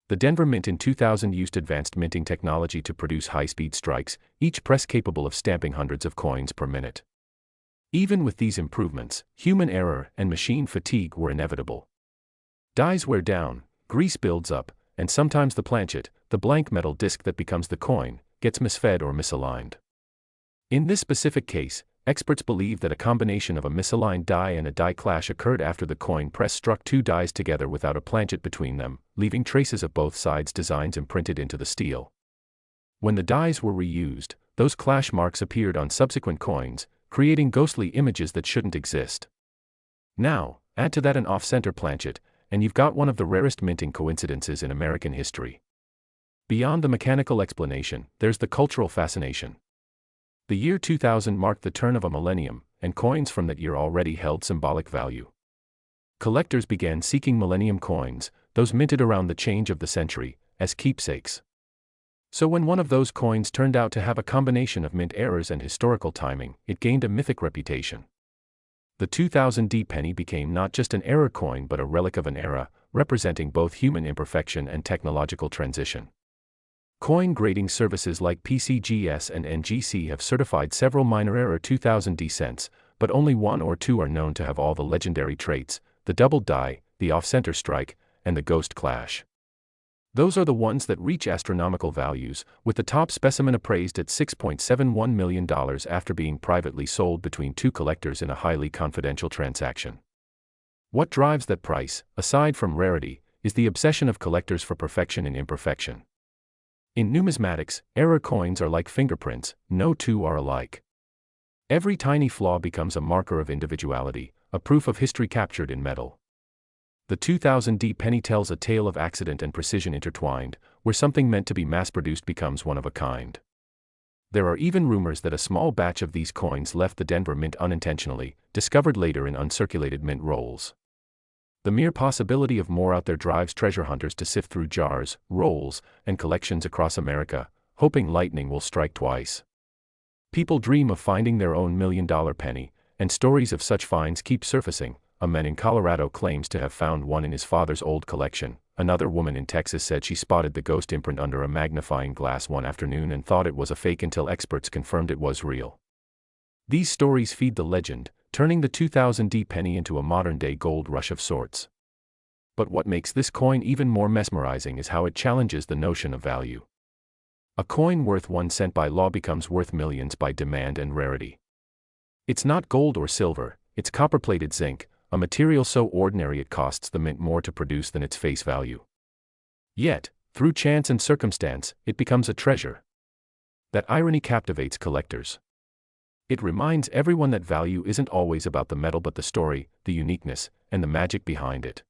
S1: The Denver Mint in 2000 used advanced minting technology to produce high-speed strikes, each press capable of stamping hundreds of coins per minute. Even with these improvements, human error and machine fatigue were inevitable. Dies wear down, grease builds up, and sometimes the planchet, the blank metal disc that becomes the coin, gets misfed or misaligned. In this specific case, experts believe that a combination of a misaligned die and a die clash occurred after the coin press struck two dies together without a planchet between them, leaving traces of both sides' designs imprinted into the steel. When the dies were reused, those clash marks appeared on subsequent coins, creating ghostly images that shouldn't exist. Now, add to that an off-center planchet, and you've got one of the rarest minting coincidences in American history. Beyond the mechanical explanation, there's the cultural fascination. The year 2000 marked the turn of a millennium, and coins from that year already held symbolic value. Collectors began seeking millennium coins, those minted around the change of the century, as keepsakes. So when one of those coins turned out to have a combination of mint errors and historical timing, it gained a mythic reputation. The 2000 penny became not just an error coin but a relic of an era, representing both human imperfection and technological transition. Coin grading services like PCGS and NGC have certified several minor error 2000 cents, but only one or two are known to have all the legendary traits: the double die, the off-center strike, and the ghost clash. Those are the ones that reach astronomical values, with the top specimen appraised at $6.71 million after being privately sold between two collectors in a highly confidential transaction. What drives that price, aside from rarity, is the obsession of collectors for perfection in imperfection. In numismatics, error coins are like fingerprints, no two are alike. Every tiny flaw becomes a marker of individuality, a proof of history captured in metal. The 2000 penny tells a tale of accident and precision intertwined, where something meant to be mass-produced becomes one of a kind. There are even rumors that a small batch of these coins left the Denver Mint unintentionally, discovered later in uncirculated mint rolls. The mere possibility of more out there drives treasure hunters to sift through jars, rolls, and collections across America, hoping lightning will strike twice. People dream of finding their own $1 million penny, and stories of such finds keep surfacing. A man in Colorado claims to have found one in his father's old collection. Another woman in Texas said she spotted the ghost imprint under a magnifying glass one afternoon and thought it was a fake until experts confirmed it was real. These stories feed the legend, turning the 2000 penny into a modern-day gold rush of sorts. But what makes this coin even more mesmerizing is how it challenges the notion of value. A coin worth 1 cent by law becomes worth millions by demand and rarity. It's not gold or silver, it's copper-plated zinc, a material so ordinary it costs the mint more to produce than its face value. Yet, through chance and circumstance, it becomes a treasure. That irony captivates collectors. It reminds everyone that value isn't always about the metal but the story, the uniqueness, and the magic behind it.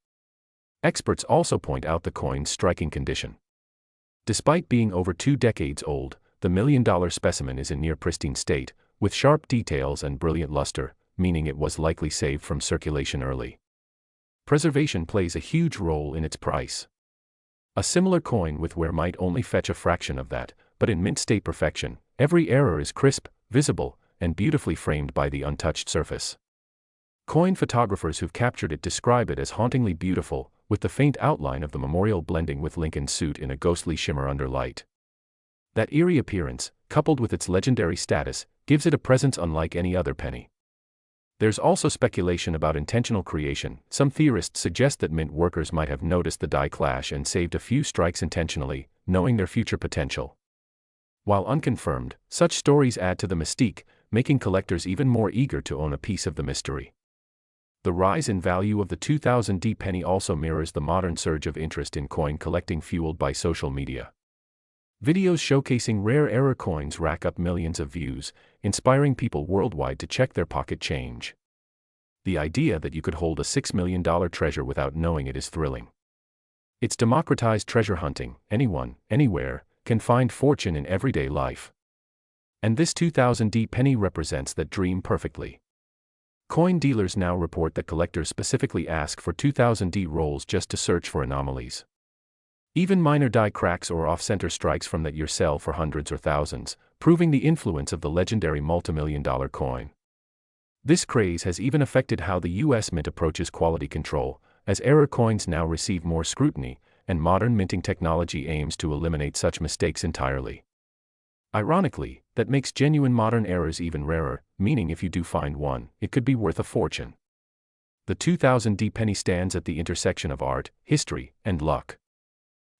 S1: Experts also point out the coin's striking condition. Despite being over 2 decades old, the $1 million specimen is in near pristine state, with sharp details and brilliant luster, meaning it was likely saved from circulation early. Preservation plays a huge role in its price. A similar coin with wear might only fetch a fraction of that, but in mint state perfection, every error is crisp, visible, and beautifully framed by the untouched surface. Coin photographers who've captured it describe it as hauntingly beautiful, with the faint outline of the memorial blending with Lincoln's suit in a ghostly shimmer under light. That eerie appearance, coupled with its legendary status, gives it a presence unlike any other penny. There's also speculation about intentional creation. Some theorists suggest that mint workers might have noticed the die clash and saved a few strikes intentionally, knowing their future potential. While unconfirmed, such stories add to the mystique, making collectors even more eager to own a piece of the mystery. The rise in value of the 2000 penny also mirrors the modern surge of interest in coin collecting fueled by social media. Videos showcasing rare error coins rack up millions of views, inspiring people worldwide to check their pocket change. The idea that you could hold a $6 million treasure without knowing it is thrilling. It's democratized treasure hunting. Anyone, anywhere, can find fortune in everyday life. And this 2000 penny represents that dream perfectly. Coin dealers now report that collectors specifically ask for 2000 rolls just to search for anomalies. Even minor die cracks or off-center strikes from that year sell for hundreds or thousands, proving the influence of the legendary multi-million-dollar coin. This craze has even affected how the U.S. Mint approaches quality control, as error coins now receive more scrutiny, and modern minting technology aims to eliminate such mistakes entirely. Ironically, that makes genuine modern errors even rarer, meaning if you do find one, it could be worth a fortune. The 2000 penny stands at the intersection of art, history, and luck.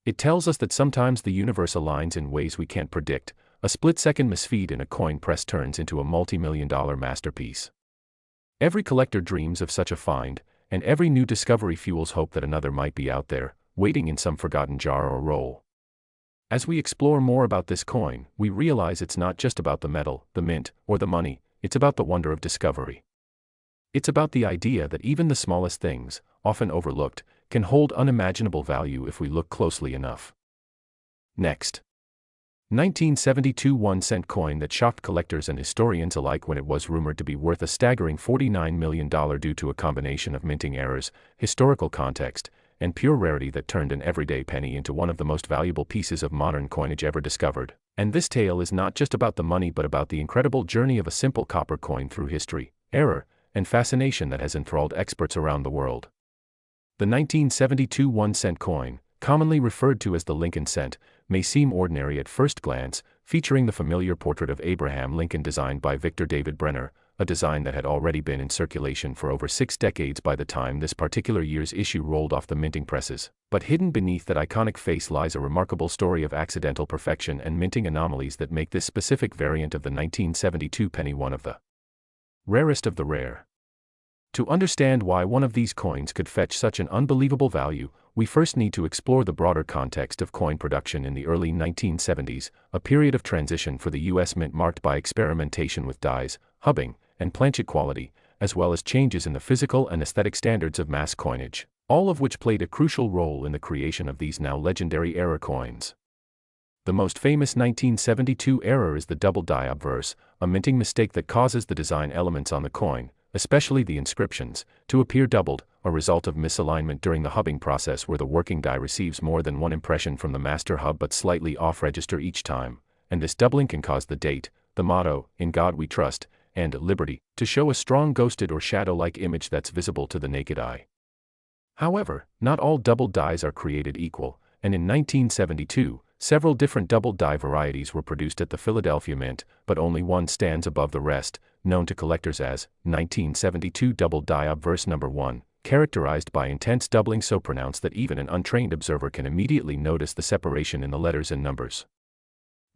S1: It tells us that sometimes the universe aligns in ways we can't predict. A split-second misfeed in a coin press turns into a multi-million-dollar masterpiece. Every collector dreams of such a find, and every new discovery fuels hope that another might be out there, waiting in some forgotten jar or roll. As we explore more about this coin, we realize it's not just about the metal, the mint, or the money, it's about the wonder of discovery. It's about the idea that even the smallest things, often overlooked, can hold unimaginable value if we look closely enough. Next. 1972 1-cent coin that shocked collectors and historians alike when it was rumored to be worth a staggering $49 million due to a combination of minting errors, historical context, and pure rarity that turned an everyday penny into one of the most valuable pieces of modern coinage ever discovered. And this tale is not just about the money but about the incredible journey of a simple copper coin through history, error, and fascination that has enthralled experts around the world. The 1972 1-cent coin, commonly referred to as the Lincoln cent, may seem ordinary at first glance, featuring the familiar portrait of Abraham Lincoln designed by Victor David Brenner, a design that had already been in circulation for over 6 decades by the time this particular year's issue rolled off the minting presses. But hidden beneath that iconic face lies a remarkable story of accidental perfection and minting anomalies that make this specific variant of the 1972 penny one of the rarest of the rare. To understand why one of these coins could fetch such an unbelievable value, we first need to explore the broader context of coin production in the early 1970s, a period of transition for the U.S. Mint marked by experimentation with dies, hubbing, and planchet quality, as well as changes in the physical and aesthetic standards of mass coinage, all of which played a crucial role in the creation of these now legendary error coins. The most famous 1972 error is the double die obverse, a minting mistake that causes the design elements on the coin, especially the inscriptions, to appear doubled, a result of misalignment during the hubbing process where the working die receives more than one impression from the master hub but slightly off-register each time, and this doubling can cause the date, the motto, "In God We Trust," and "Liberty," to show a strong ghosted or shadow-like image that's visible to the naked eye. However, not all doubled dies are created equal, and in 1972, several different doubled die varieties were produced at the Philadelphia Mint, but only one stands above the rest, known to collectors as 1972 doubled die obverse number 1, characterized by intense doubling so pronounced that even an untrained observer can immediately notice the separation in the letters and numbers.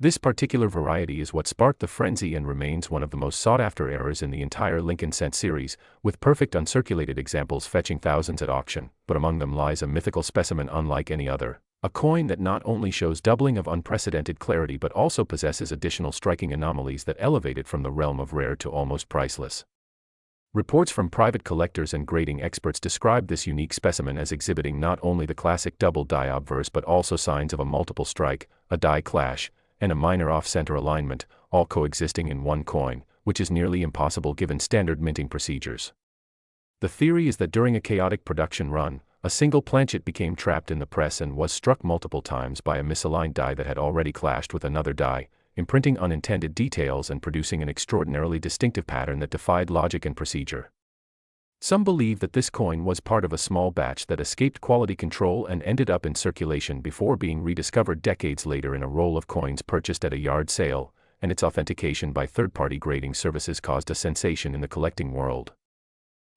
S1: This particular variety is what sparked the frenzy and remains one of the most sought-after errors in the entire Lincoln Cent series, with perfect uncirculated examples fetching thousands at auction, but among them lies a mythical specimen unlike any other, a coin that not only shows doubling of unprecedented clarity but also possesses additional striking anomalies that elevate it from the realm of rare to almost priceless. Reports from private collectors and grading experts describe this unique specimen as exhibiting not only the classic double die obverse but also signs of a multiple strike, a die clash, and a minor off-center alignment, all coexisting in one coin, which is nearly impossible given standard minting procedures. The theory is that during a chaotic production run, a single planchet became trapped in the press and was struck multiple times by a misaligned die that had already clashed with another die, imprinting unintended details and producing an extraordinarily distinctive pattern that defied logic and procedure. Some believe that this coin was part of a small batch that escaped quality control and ended up in circulation before being rediscovered decades later in a roll of coins purchased at a yard sale, and its authentication by third-party grading services caused a sensation in the collecting world.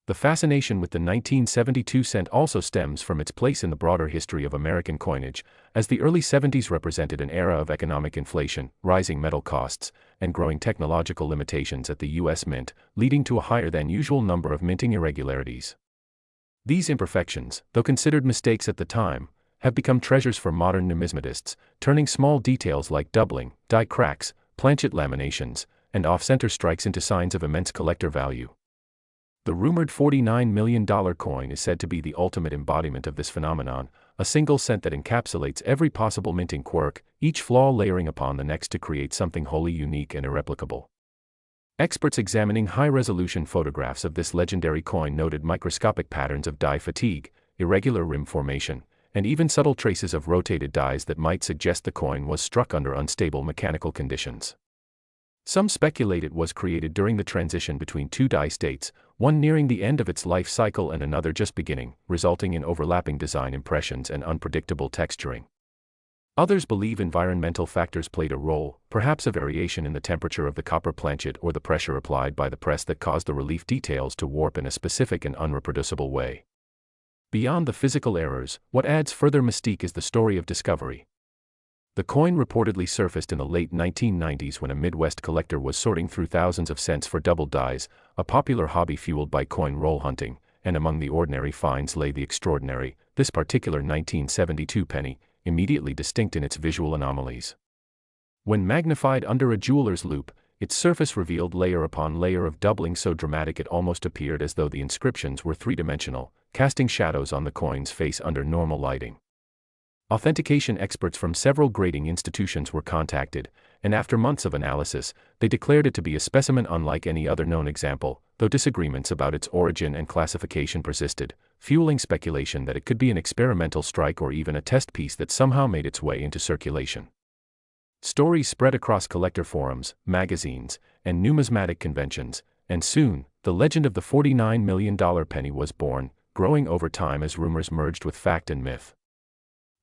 S1: The fascination with the 1972 cent also stems from its place in the broader history of American coinage, as the early 70s represented an era of economic inflation, rising metal costs, and growing technological limitations at the U.S. Mint, leading to a higher-than-usual number of minting irregularities. These imperfections, though considered mistakes at the time, have become treasures for modern numismatists, turning small details like doubling, die cracks, planchet laminations, and off-center strikes into signs of immense collector value. The rumored $49 million coin is said to be the ultimate embodiment of this phenomenon, a single cent that encapsulates every possible minting quirk, each flaw layering upon the next to create something wholly unique and irreplicable. Experts examining high-resolution photographs of this legendary coin noted microscopic patterns of die fatigue, irregular rim formation, and even subtle traces of rotated dies that might suggest the coin was struck under unstable mechanical conditions. Some speculate it was created during the transition between two die states, one nearing the end of its life cycle and another just beginning, resulting in overlapping design impressions and unpredictable texturing. Others believe environmental factors played a role, perhaps a variation in the temperature of the copper planchet or the pressure applied by the press that caused the relief details to warp in a specific and unreproducible way. Beyond the physical errors, what adds further mystique is the story of discovery. The coin reportedly surfaced in the late 1990s when a Midwest collector was sorting through thousands of cents for doubled dies, a popular hobby fueled by coin roll hunting, and among the ordinary finds lay the extraordinary, this particular 1972 penny, immediately distinct in its visual anomalies. When magnified under a jeweler's loupe, its surface revealed layer upon layer of doubling so dramatic it almost appeared as though the inscriptions were three-dimensional, casting shadows on the coin's face under normal lighting. Authentication experts from several grading institutions were contacted, and after months of analysis, they declared it to be a specimen unlike any other known example, though disagreements about its origin and classification persisted, fueling speculation that it could be an experimental strike or even a test piece that somehow made its way into circulation. Stories spread across collector forums, magazines, and numismatic conventions, and soon, the legend of the $49 million penny was born, growing over time as rumors merged with fact and myth.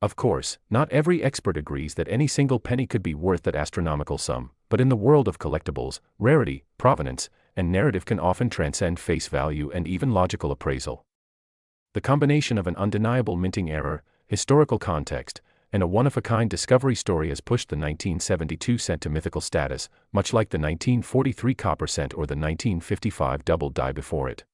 S1: Of course, not every expert agrees that any single penny could be worth that astronomical sum, but in the world of collectibles, rarity, provenance, and narrative can often transcend face value and even logical appraisal. The combination of an undeniable minting error, historical context, and a one-of-a-kind discovery story has pushed the 1972 cent to mythical status, much like the 1943 copper cent or the 1955 double die before it.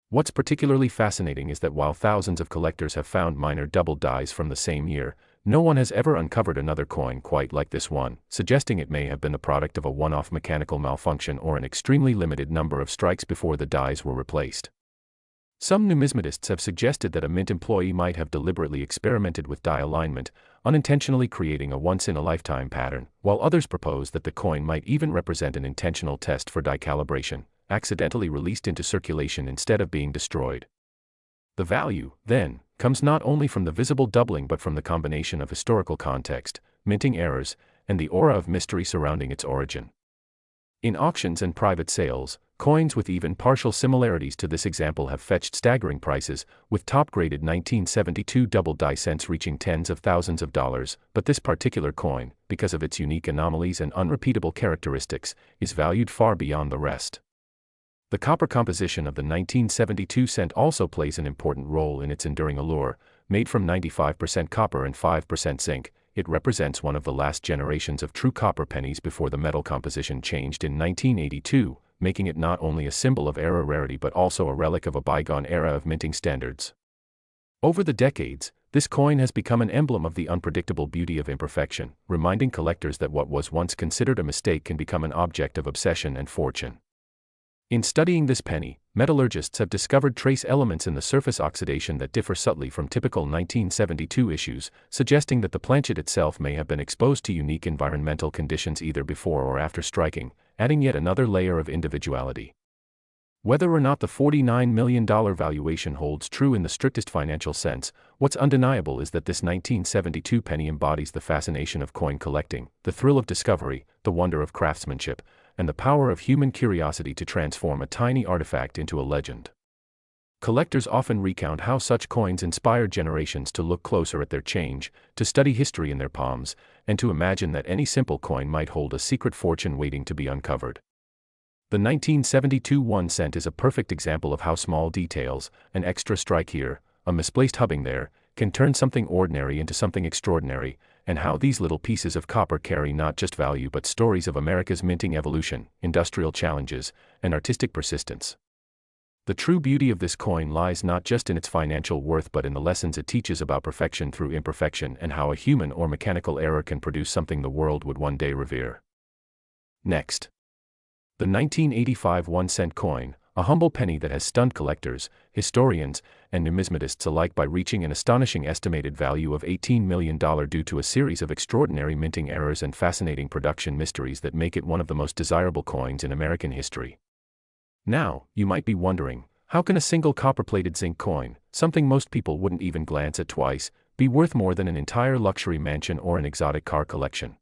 S1: What's particularly fascinating is that while thousands of collectors have found minor double dies from the same year, no one has ever uncovered another coin quite like this one, suggesting it may have been the product of a one-off mechanical malfunction or an extremely limited number of strikes before the dies were replaced. Some numismatists have suggested that a mint employee might have deliberately experimented with die alignment, unintentionally creating a once-in-a-lifetime pattern, while others propose that the coin might even represent an intentional test for die calibration, accidentally released into circulation instead of being destroyed. The value, then, comes not only from the visible doubling but from the combination of historical context, minting errors, and the aura of mystery surrounding its origin. In auctions and private sales, coins with even partial similarities to this example have fetched staggering prices, with top-graded 1972 double-die cents reaching tens of thousands of dollars, but this particular coin, because of its unique anomalies and unrepeatable characteristics, is valued far beyond the rest. The copper composition of the 1972 cent also plays an important role in its enduring allure. Made from 95% copper and 5% zinc, it represents one of the last generations of true copper pennies before the metal composition changed in 1982, making it not only a symbol of era rarity but also a relic of a bygone era of minting standards. Over the decades, this coin has become an emblem of the unpredictable beauty of imperfection, reminding collectors that what was once considered a mistake can become an object of obsession and fortune. In studying this penny, metallurgists have discovered trace elements in the surface oxidation that differ subtly from typical 1972 issues, suggesting that the planchet itself may have been exposed to unique environmental conditions either before or after striking, adding yet another layer of individuality. Whether or not the $49 million valuation holds true in the strictest financial sense, what's undeniable is that this 1972 penny embodies the fascination of coin collecting, the thrill of discovery, the wonder of craftsmanship, and the power of human curiosity to transform a tiny artifact into a legend. Collectors often recount how such coins inspired generations to look closer at their change, to study history in their palms, and to imagine that any simple coin might hold a secret fortune waiting to be uncovered. The 1972 1 cent is a perfect example of how small details, an extra strike here, a misplaced hubbing there, can turn something ordinary into something extraordinary, and how these little pieces of copper carry not just value but stories of America's minting evolution, industrial challenges, and artistic persistence. The true beauty of this coin lies not just in its financial worth but in the lessons it teaches about perfection through imperfection and how a human or mechanical error can produce something the world would one day revere. Next. The 1985 1 cent coin, a humble penny that has stunned collectors, historians, and numismatists alike by reaching an astonishing estimated value of $18 million due to a series of extraordinary minting errors and fascinating production mysteries that make it one of the most desirable coins in American history. Now, you might be wondering, how can a single copper-plated zinc coin, something most people wouldn't even glance at twice, be worth more than an entire luxury mansion or an exotic car collection?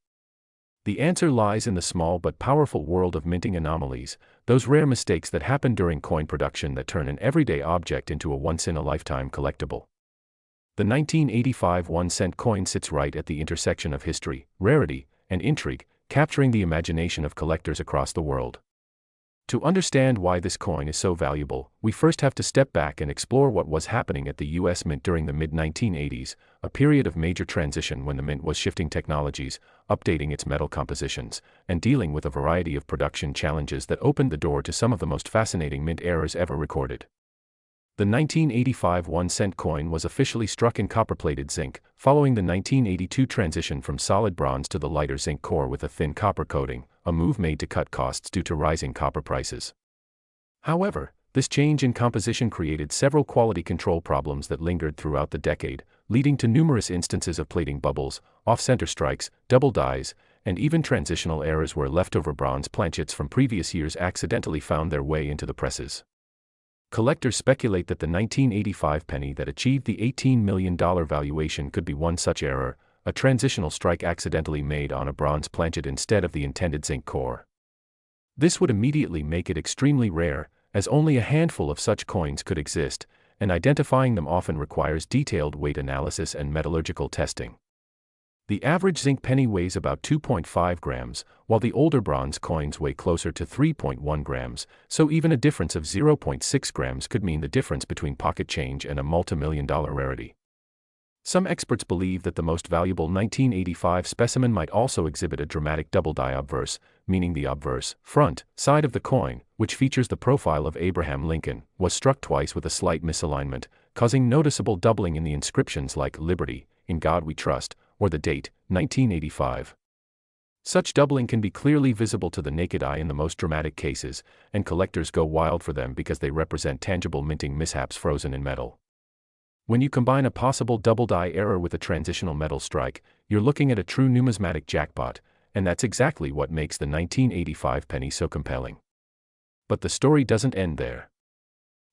S1: The answer lies in the small but powerful world of minting anomalies, those rare mistakes that happen during coin production that turn an everyday object into a once-in-a-lifetime collectible. The 1985 1 cent coin sits right at the intersection of history, rarity, and intrigue, capturing the imagination of collectors across the world. To understand why this coin is so valuable, we first have to step back and explore what was happening at the U.S. Mint during the mid-1980s, a period of major transition when the Mint was shifting technologies, updating its metal compositions, and dealing with a variety of production challenges that opened the door to some of the most fascinating Mint errors ever recorded. The 1985 1 cent coin was officially struck in copper-plated zinc, following the 1982 transition from solid bronze to the lighter zinc core with a thin copper coating, a move made to cut costs due to rising copper prices. However, this change in composition created several quality control problems that lingered throughout the decade, leading to numerous instances of plating bubbles, off-center strikes, double dies, and even transitional errors where leftover bronze planchets from previous years accidentally found their way into the presses. Collectors speculate that the 1985 penny that achieved the $18 million valuation could be one such error, a transitional strike accidentally made on a bronze planchet instead of the intended zinc core. This would immediately make it extremely rare, as only a handful of such coins could exist, and identifying them often requires detailed weight analysis and metallurgical testing. The average zinc penny weighs about 2.5 grams, while the older bronze coins weigh closer to 3.1 grams, so even a difference of 0.6 grams could mean the difference between pocket change and a multi-million-dollar rarity. Some experts believe that the most valuable 1985 specimen might also exhibit a dramatic double-die obverse, meaning the obverse, front, side of the coin, which features the profile of Abraham Lincoln, was struck twice with a slight misalignment, causing noticeable doubling in the inscriptions like Liberty, In God We Trust, or the date, 1985. Such doubling can be clearly visible to the naked eye in the most dramatic cases, and collectors go wild for them because they represent tangible minting mishaps frozen in metal. When you combine a possible double-die error with a transitional metal strike, you're looking at a true numismatic jackpot, and that's exactly what makes the 1985 penny so compelling. But the story doesn't end there.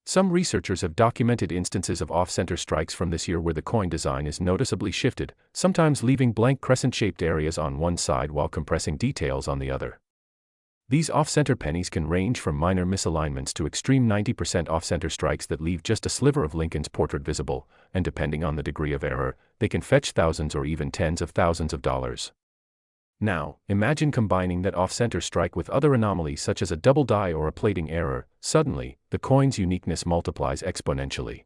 S1: Some researchers have documented instances of off-center strikes from this year where the coin design is noticeably shifted, sometimes leaving blank crescent-shaped areas on one side while compressing details on the other. These off-center pennies can range from minor misalignments to extreme 90% off-center strikes that leave just a sliver of Lincoln's portrait visible, and depending on the degree of error, they can fetch thousands or even tens of thousands of dollars. Now, imagine combining that off-center strike with other anomalies such as a double die or a plating error. Suddenly, the coin's uniqueness multiplies exponentially.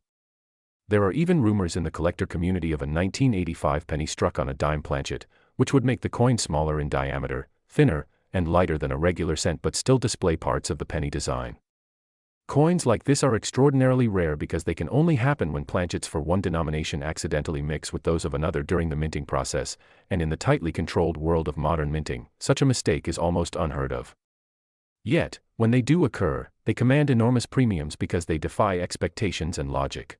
S1: There are even rumors in the collector community of a 1985 penny struck on a dime planchet, which would make the coin smaller in diameter, thinner, and lighter than a regular cent but still display parts of the penny design. Coins like this are extraordinarily rare because they can only happen when planchets for one denomination accidentally mix with those of another during the minting process, and in the tightly controlled world of modern minting, such a mistake is almost unheard of. Yet, when they do occur, they command enormous premiums because they defy expectations and logic.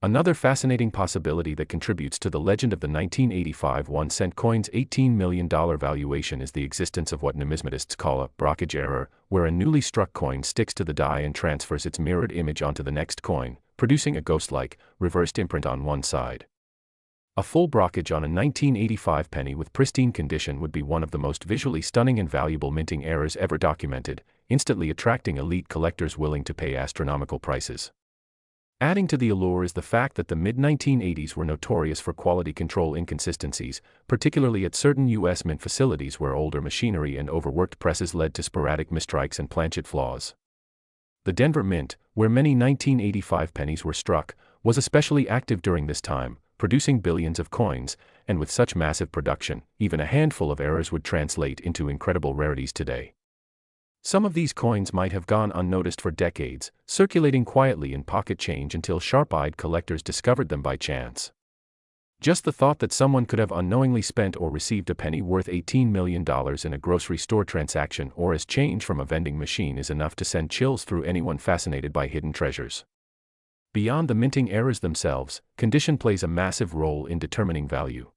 S1: Another fascinating possibility that contributes to the legend of the 1985 1-cent coin's $18 million valuation is the existence of what numismatists call a brockage error, where a newly struck coin sticks to the die and transfers its mirrored image onto the next coin, producing a ghost-like, reversed imprint on one side. A full brockage on a 1985 penny with pristine condition would be one of the most visually stunning and valuable minting errors ever documented, instantly attracting elite collectors willing to pay astronomical prices. Adding to the allure is the fact that the mid-1980s were notorious for quality control inconsistencies, particularly at certain U.S. mint facilities where older machinery and overworked presses led to sporadic mistrikes and planchet flaws. The Denver Mint, where many 1985 pennies were struck, was especially active during this time, producing billions of coins, and with such massive production, even a handful of errors would translate into incredible rarities today. Some of these coins might have gone unnoticed for decades, circulating quietly in pocket change until sharp-eyed collectors discovered them by chance. Just the thought that someone could have unknowingly spent or received a penny worth $18 million in a grocery store transaction or as change from a vending machine is enough to send chills through anyone fascinated by hidden treasures. Beyond the minting errors themselves, condition plays a massive role in determining value.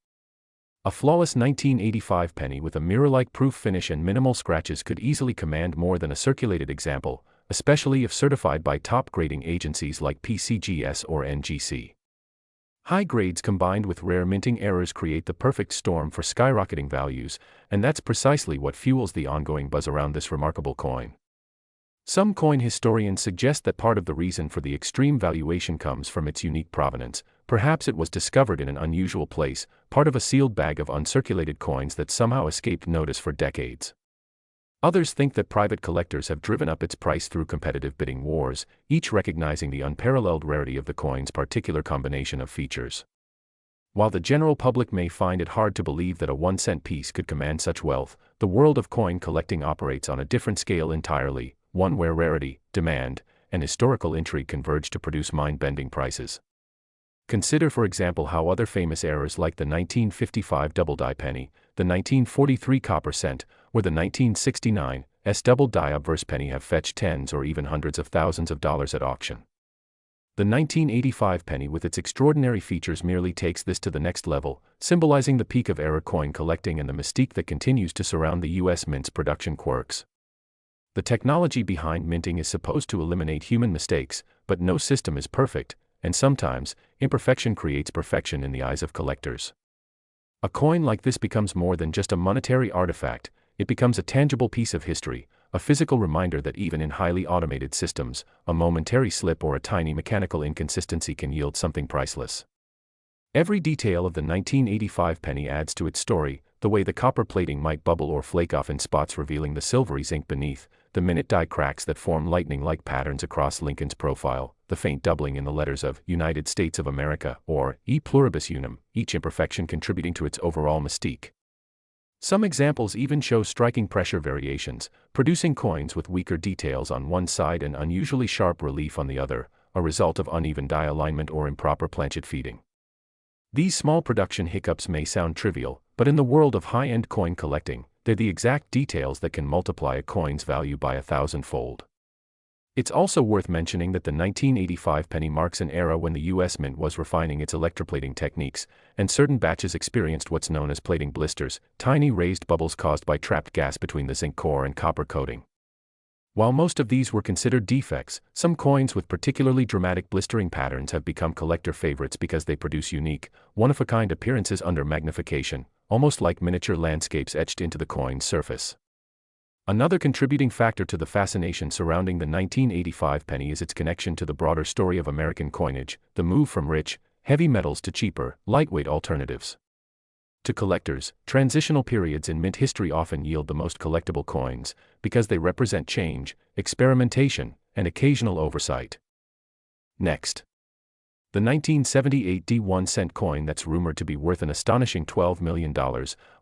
S1: A flawless 1985 penny with a mirror-like proof finish and minimal scratches could easily command more than a circulated example, especially if certified by top grading agencies like PCGS or NGC. High grades combined with rare minting errors create the perfect storm for skyrocketing values, and that's precisely what fuels the ongoing buzz around this remarkable coin. Some coin historians suggest that part of the reason for the extreme valuation comes from its unique provenance. Perhaps it was discovered in an unusual place, part of a sealed bag of uncirculated coins that somehow escaped notice for decades. Others think that private collectors have driven up its price through competitive bidding wars, each recognizing the unparalleled rarity of the coin's particular combination of features. While the general public may find it hard to believe that a 1-cent piece could command such wealth, the world of coin collecting operates on a different scale entirely, one where rarity, demand, and historical intrigue converge to produce mind-bending prices. Consider for example how other famous errors like the 1955 double-die penny, the 1943 copper cent, or the 1969 double-die obverse penny have fetched tens or even hundreds of thousands of dollars at auction. The 1985 penny with its extraordinary features merely takes this to the next level, symbolizing the peak of error coin collecting and the mystique that continues to surround the U.S. Mint's production quirks. The technology behind minting is supposed to eliminate human mistakes, but no system is perfect, and sometimes, imperfection creates perfection in the eyes of collectors. A coin like this becomes more than just a monetary artifact, it becomes a tangible piece of history, a physical reminder that even in highly automated systems, a momentary slip or a tiny mechanical inconsistency can yield something priceless. Every detail of the 1985 penny adds to its story, the way the copper plating might bubble or flake off in spots revealing the silvery zinc beneath, the minute die cracks that form lightning-like patterns across Lincoln's profile, the faint doubling in the letters of United States of America or E pluribus unum, each imperfection contributing to its overall mystique. Some examples even show striking pressure variations, producing coins with weaker details on one side and unusually sharp relief on the other, a result of uneven die alignment or improper planchet feeding. These small production hiccups may sound trivial, but in the world of high-end coin collecting, they're the exact details that can multiply a coin's value by 1,000-fold. It's also worth mentioning that the 1985 penny marks an era when the U.S. Mint was refining its electroplating techniques, and certain batches experienced what's known as plating blisters, tiny raised bubbles caused by trapped gas between the zinc core and copper coating. While most of these were considered defects, some coins with particularly dramatic blistering patterns have become collector favorites because they produce unique, one-of-a-kind appearances under magnification, almost like miniature landscapes etched into the coin's surface. Another contributing factor to the fascination surrounding the 1985 penny is its connection to the broader story of American coinage, the move from rich, heavy metals to cheaper, lightweight alternatives. To collectors, transitional periods in mint history often yield the most collectible coins, because they represent change, experimentation, and occasional oversight. Next. The 1978 D1-cent coin that's rumored to be worth an astonishing $12 million,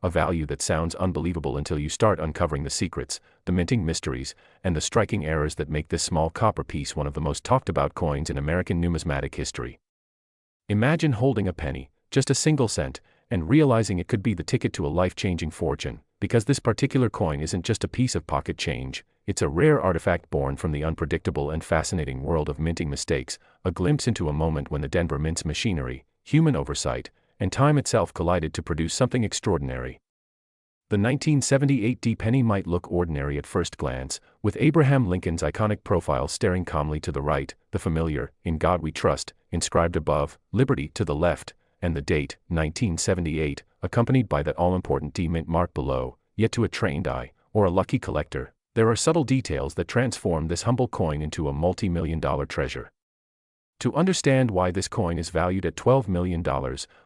S1: a value that sounds unbelievable until you start uncovering the secrets, the minting mysteries, and the striking errors that make this small copper piece one of the most talked-about coins in American numismatic history. Imagine holding a penny, just a single cent, and realizing it could be the ticket to a life-changing fortune, because this particular coin isn't just a piece of pocket change, it's a rare artifact born from the unpredictable and fascinating world of minting mistakes, a glimpse into a moment when the Denver Mint's machinery, human oversight, and time itself collided to produce something extraordinary. The 1978 D penny might look ordinary at first glance, with Abraham Lincoln's iconic profile staring calmly to the right, the familiar, "In God We Trust," inscribed above, "Liberty" to the left, and the date, 1978, accompanied by that all-important D mint mark below. Yet to a trained eye, or a lucky collector, there are subtle details that transform this humble coin into a multi-million-dollar treasure. To understand why this coin is valued at $12 million,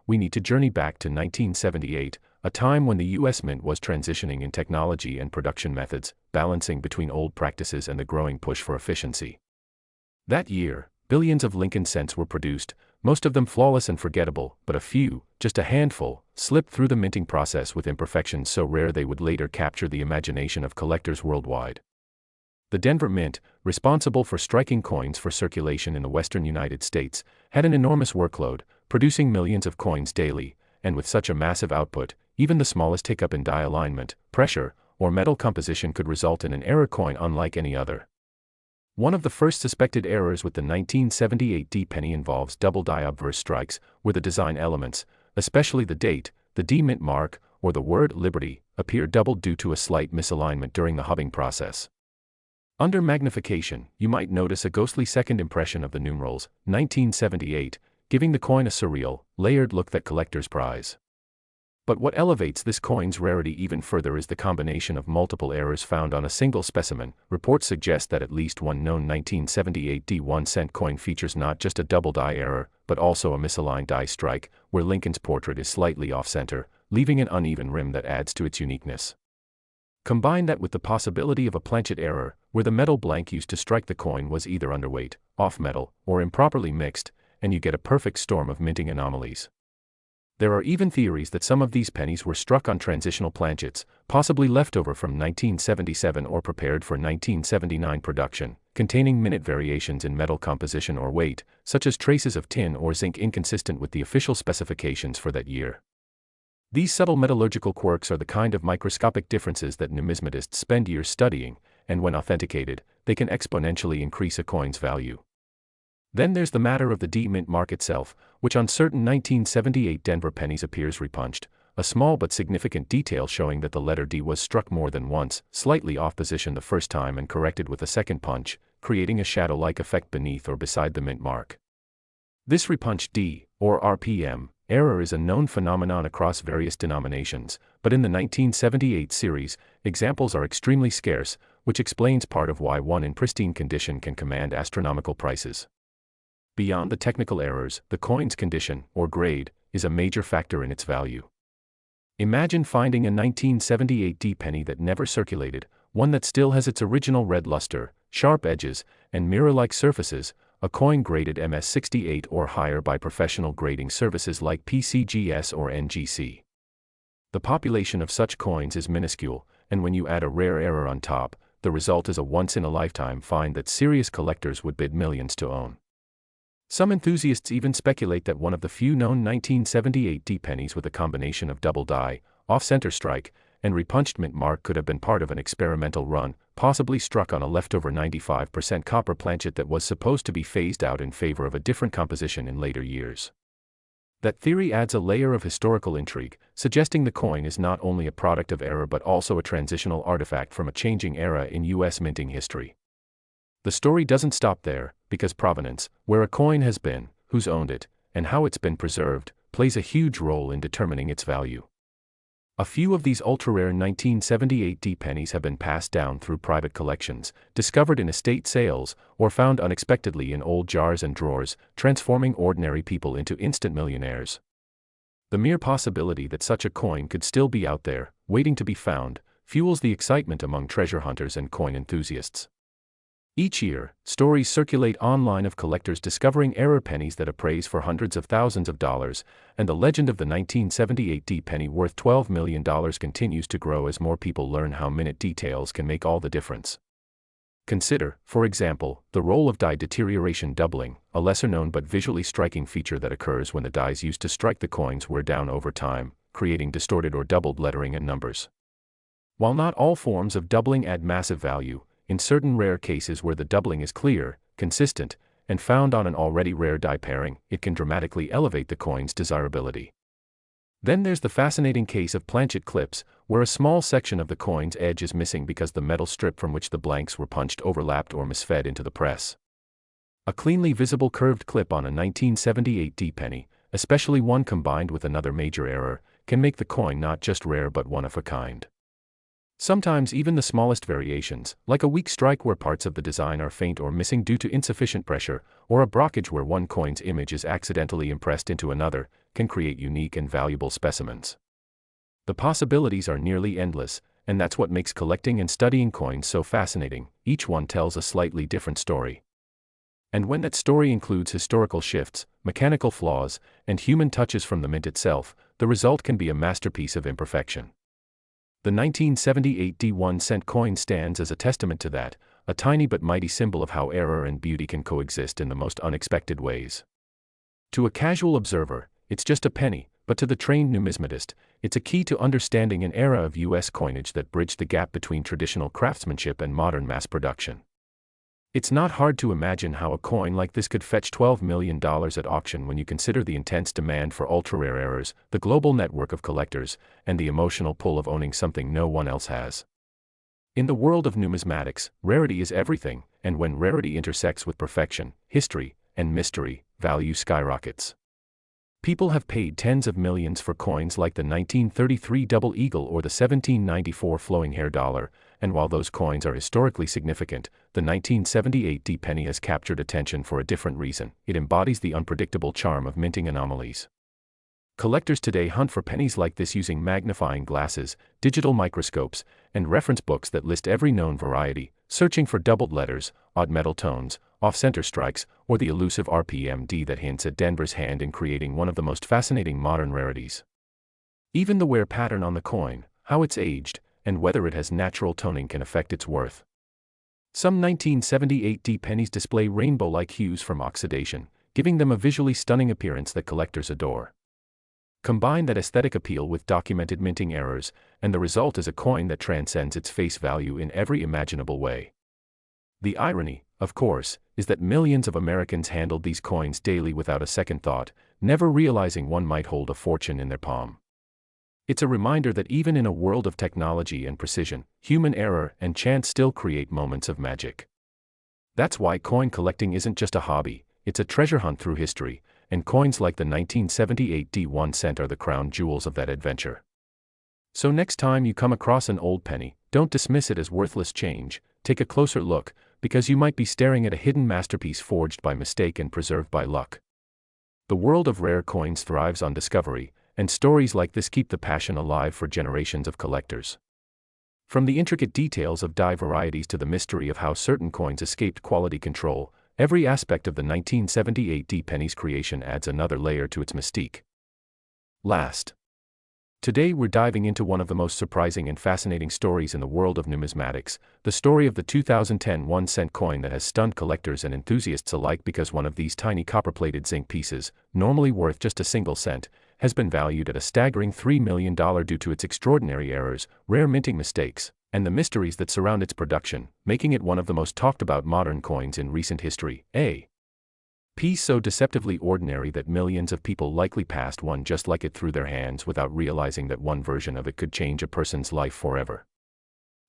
S1: we need to journey back to 1978, a time when the U.S. Mint was transitioning in technology and production methods, balancing between old practices and the growing push for efficiency. That year, billions of Lincoln cents were produced, most of them flawless and forgettable, but a few, just a handful, slipped through the minting process with imperfections so rare they would later capture the imagination of collectors worldwide. The Denver Mint, responsible for striking coins for circulation in the western United States, had an enormous workload, producing millions of coins daily, and with such a massive output, even the smallest hiccup in die alignment, pressure, or metal composition could result in an error coin unlike any other. One of the first suspected errors with the 1978 D penny involves double die obverse strikes, where the design elements, especially the date, the D mint mark, or the word Liberty, appear doubled due to a slight misalignment during the hubbing process. Under magnification, you might notice a ghostly second impression of the numerals, 1978, giving the coin a surreal, layered look that collectors prize. But what elevates this coin's rarity even further is the combination of multiple errors found on a single specimen. Reports suggest that at least one known 1978 D1-cent coin features not just a double die error, but also a misaligned die strike, where Lincoln's portrait is slightly off-center, leaving an uneven rim that adds to its uniqueness. Combine that with the possibility of a planchet error, where the metal blank used to strike the coin was either underweight, off-metal, or improperly mixed, and you get a perfect storm of minting anomalies. There are even theories that some of these pennies were struck on transitional planchets, possibly leftover from 1977 or prepared for 1979 production, containing minute variations in metal composition or weight, such as traces of tin or zinc inconsistent with the official specifications for that year. These subtle metallurgical quirks are the kind of microscopic differences that numismatists spend years studying, and when authenticated, they can exponentially increase a coin's value. Then there's the matter of the D mint mark itself, which on certain 1978 Denver pennies appears repunched, a small but significant detail showing that the letter D was struck more than once, slightly off position the first time and corrected with a second punch, creating a shadow-like effect beneath or beside the mint mark. This repunched D, or RPM, error is a known phenomenon across various denominations, but in the 1978 series, examples are extremely scarce, which explains part of why one in pristine condition can command astronomical prices. Beyond the technical errors, the coin's condition, or grade, is a major factor in its value. Imagine finding a 1978 D penny that never circulated, one that still has its original red luster, sharp edges, and mirror-like surfaces, a coin graded MS68 or higher by professional grading services like PCGS or NGC. The population of such coins is minuscule, and when you add a rare error on top, the result is a once-in-a-lifetime find that serious collectors would bid millions to own. Some enthusiasts even speculate that one of the few known 1978 D pennies with a combination of double die, off-center strike, and repunched mint mark could have been part of an experimental run, possibly struck on a leftover 95% copper planchet that was supposed to be phased out in favor of a different composition in later years. That theory adds a layer of historical intrigue, suggesting the coin is not only a product of error but also a transitional artifact from a changing era in U.S. minting history. The story doesn't stop there, because provenance, where a coin has been, who's owned it, and how it's been preserved, plays a huge role in determining its value. A few of these ultra-rare 1978 pennies have been passed down through private collections, discovered in estate sales, or found unexpectedly in old jars and drawers, transforming ordinary people into instant millionaires. The mere possibility that such a coin could still be out there, waiting to be found, fuels the excitement among treasure hunters and coin enthusiasts. Each year, stories circulate online of collectors discovering error pennies that appraise for hundreds of thousands of dollars, and the legend of the 1978 penny worth $12 million continues to grow as more people learn how minute details can make all the difference. Consider, for example, the role of die deterioration doubling, a lesser-known but visually striking feature that occurs when the dies used to strike the coins wear down over time, creating distorted or doubled lettering and numbers. While not all forms of doubling add massive value, in certain rare cases where the doubling is clear, consistent, and found on an already rare die pairing, it can dramatically elevate the coin's desirability. Then there's the fascinating case of planchet clips, where a small section of the coin's edge is missing because the metal strip from which the blanks were punched overlapped or misfed into the press. A cleanly visible curved clip on a 1978 penny, especially one combined with another major error, can make the coin not just rare but one of a kind. Sometimes even the smallest variations, like a weak strike where parts of the design are faint or missing due to insufficient pressure, or a brockage where one coin's image is accidentally impressed into another, can create unique and valuable specimens. The possibilities are nearly endless, and that's what makes collecting and studying coins so fascinating. Each one tells a slightly different story. And when that story includes historical shifts, mechanical flaws, and human touches from the mint itself, the result can be a masterpiece of imperfection. The 1978 1-cent coin stands as a testament to that, a tiny but mighty symbol of how error and beauty can coexist in the most unexpected ways. To a casual observer, it's just a penny, but to the trained numismatist, it's a key to understanding an era of U.S. coinage that bridged the gap between traditional craftsmanship and modern mass production. It's not hard to imagine how a coin like this could fetch $12 million at auction when you consider the intense demand for ultra-rare errors, the global network of collectors, and the emotional pull of owning something no one else has. In the world of numismatics, rarity is everything, and when rarity intersects with perfection, history, and mystery, value skyrockets. People have paid tens of millions for coins like the 1933 Double Eagle or the 1794 Flowing Hair Dollar, and while those coins are historically significant, the 1978 penny has captured attention for a different reason. It embodies the unpredictable charm of minting anomalies. Collectors today hunt for pennies like this using magnifying glasses, digital microscopes, and reference books that list every known variety, searching for doubled letters, odd metal tones, off-center strikes, or the elusive RPMD that hints at Denver's hand in creating one of the most fascinating modern rarities. Even the wear pattern on the coin, how it's aged, and whether it has natural toning can affect its worth. Some 1978 pennies display rainbow-like hues from oxidation, giving them a visually stunning appearance that collectors adore. Combine that aesthetic appeal with documented minting errors, and the result is a coin that transcends its face value in every imaginable way. The irony, of course, is that millions of Americans handled these coins daily without a second thought, never realizing one might hold a fortune in their palm. It's a reminder that even in a world of technology and precision, human error and chance still create moments of magic. That's why coin collecting isn't just a hobby, it's a treasure hunt through history, and coins like the 1978 1-cent are the crown jewels of that adventure. So next time you come across an old penny, don't dismiss it as worthless change, take a closer look, because you might be staring at a hidden masterpiece forged by mistake and preserved by luck. The world of rare coins thrives on discovery, and stories like this keep the passion alive for generations of collectors. From the intricate details of die varieties to the mystery of how certain coins escaped quality control, every aspect of the 1978 penny's creation adds another layer to its mystique. Today we're diving into one of the most surprising and fascinating stories in the world of numismatics, the story of the 2010 1-cent coin that has stunned collectors and enthusiasts alike because one of these tiny copper-plated zinc pieces, normally worth just a single cent, has been valued at a staggering $3 million due to its extraordinary errors, rare minting mistakes, and the mysteries that surround its production, making it one of the most talked about modern coins in recent history. Piece so deceptively ordinary that millions of people likely passed one just like it through their hands without realizing that one version of it could change a person's life forever.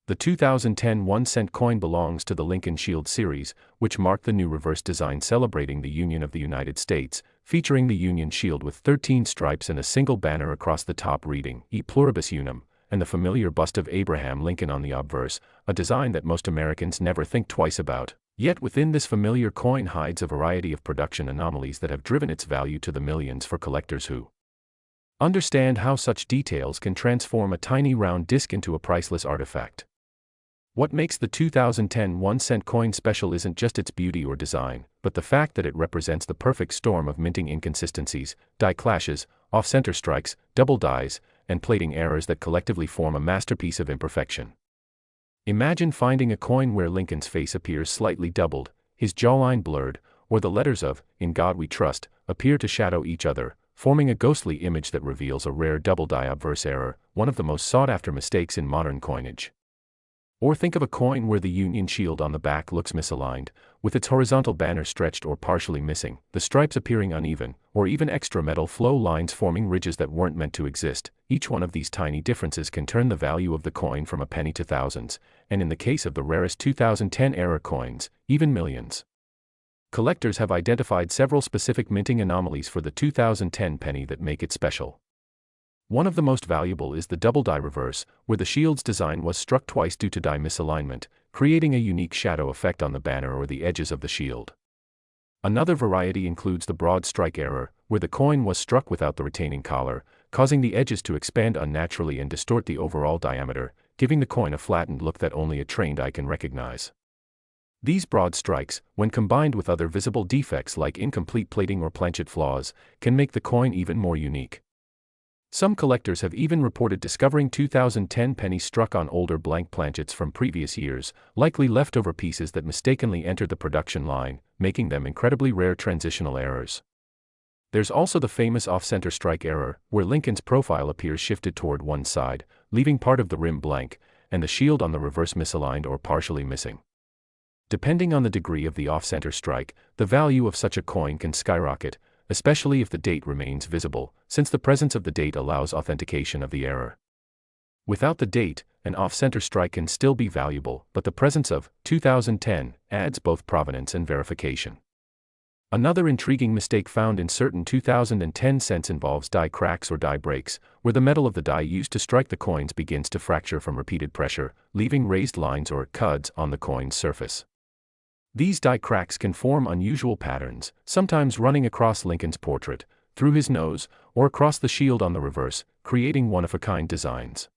S1: The 2010 1-cent coin belongs to the Lincoln Shield series, which marked the new reverse design celebrating the Union of the United States, featuring the Union Shield with 13 stripes and a single banner across the top reading, E Pluribus Unum, and the familiar bust of Abraham Lincoln on the obverse, a design that most Americans never think twice about. Yet within this familiar coin hides a variety of production anomalies that have driven its value to the millions for collectors who understand how such details can transform a tiny round disc into a priceless artifact. What makes the 2010 1-cent coin special isn't just its beauty or design, but the fact that it represents the perfect storm of minting inconsistencies, die clashes, off-center strikes, double dies, and plating errors that collectively form a masterpiece of imperfection. Imagine finding a coin where Lincoln's face appears slightly doubled, his jawline blurred, or the letters of "In God We Trust" appear to shadow each other, forming a ghostly image that reveals a rare double die obverse error, one of the most sought-after mistakes in modern coinage. Or think of a coin where the Union Shield on the back looks misaligned, with its horizontal banner stretched or partially missing, the stripes appearing uneven, or even extra metal flow lines forming ridges that weren't meant to exist. Each one of these tiny differences can turn the value of the coin from a penny to thousands, and in the case of the rarest 2010 era coins, even millions. Collectors have identified several specific minting anomalies for the 2010 penny that make it special. One of the most valuable is the double die reverse, where the shield's design was struck twice due to die misalignment, creating a unique shadow effect on the banner or the edges of the shield. Another variety includes the broad strike error, where the coin was struck without the retaining collar, causing the edges to expand unnaturally and distort the overall diameter, giving the coin a flattened look that only a trained eye can recognize. These broad strikes, when combined with other visible defects like incomplete plating or planchet flaws, can make the coin even more unique. Some collectors have even reported discovering 2010 pennies struck on older blank planchets from previous years, likely leftover pieces that mistakenly entered the production line, making them incredibly rare transitional errors. There's also the famous off-center strike error, where Lincoln's profile appears shifted toward one side, leaving part of the rim blank, and the shield on the reverse misaligned or partially missing. Depending on the degree of the off-center strike, the value of such a coin can skyrocket, especially if the date remains visible, since the presence of the date allows authentication of the error. Without the date, an off-center strike can still be valuable, but the presence of 2010 adds both provenance and verification. Another intriguing mistake found in certain 2010 cents involves die cracks or die breaks, where the metal of the die used to strike the coins begins to fracture from repeated pressure, leaving raised lines or cuds on the coin's surface. These die cracks can form unusual patterns, sometimes running across Lincoln's portrait, through his nose, or across the shield on the reverse, creating one-of-a-kind designs.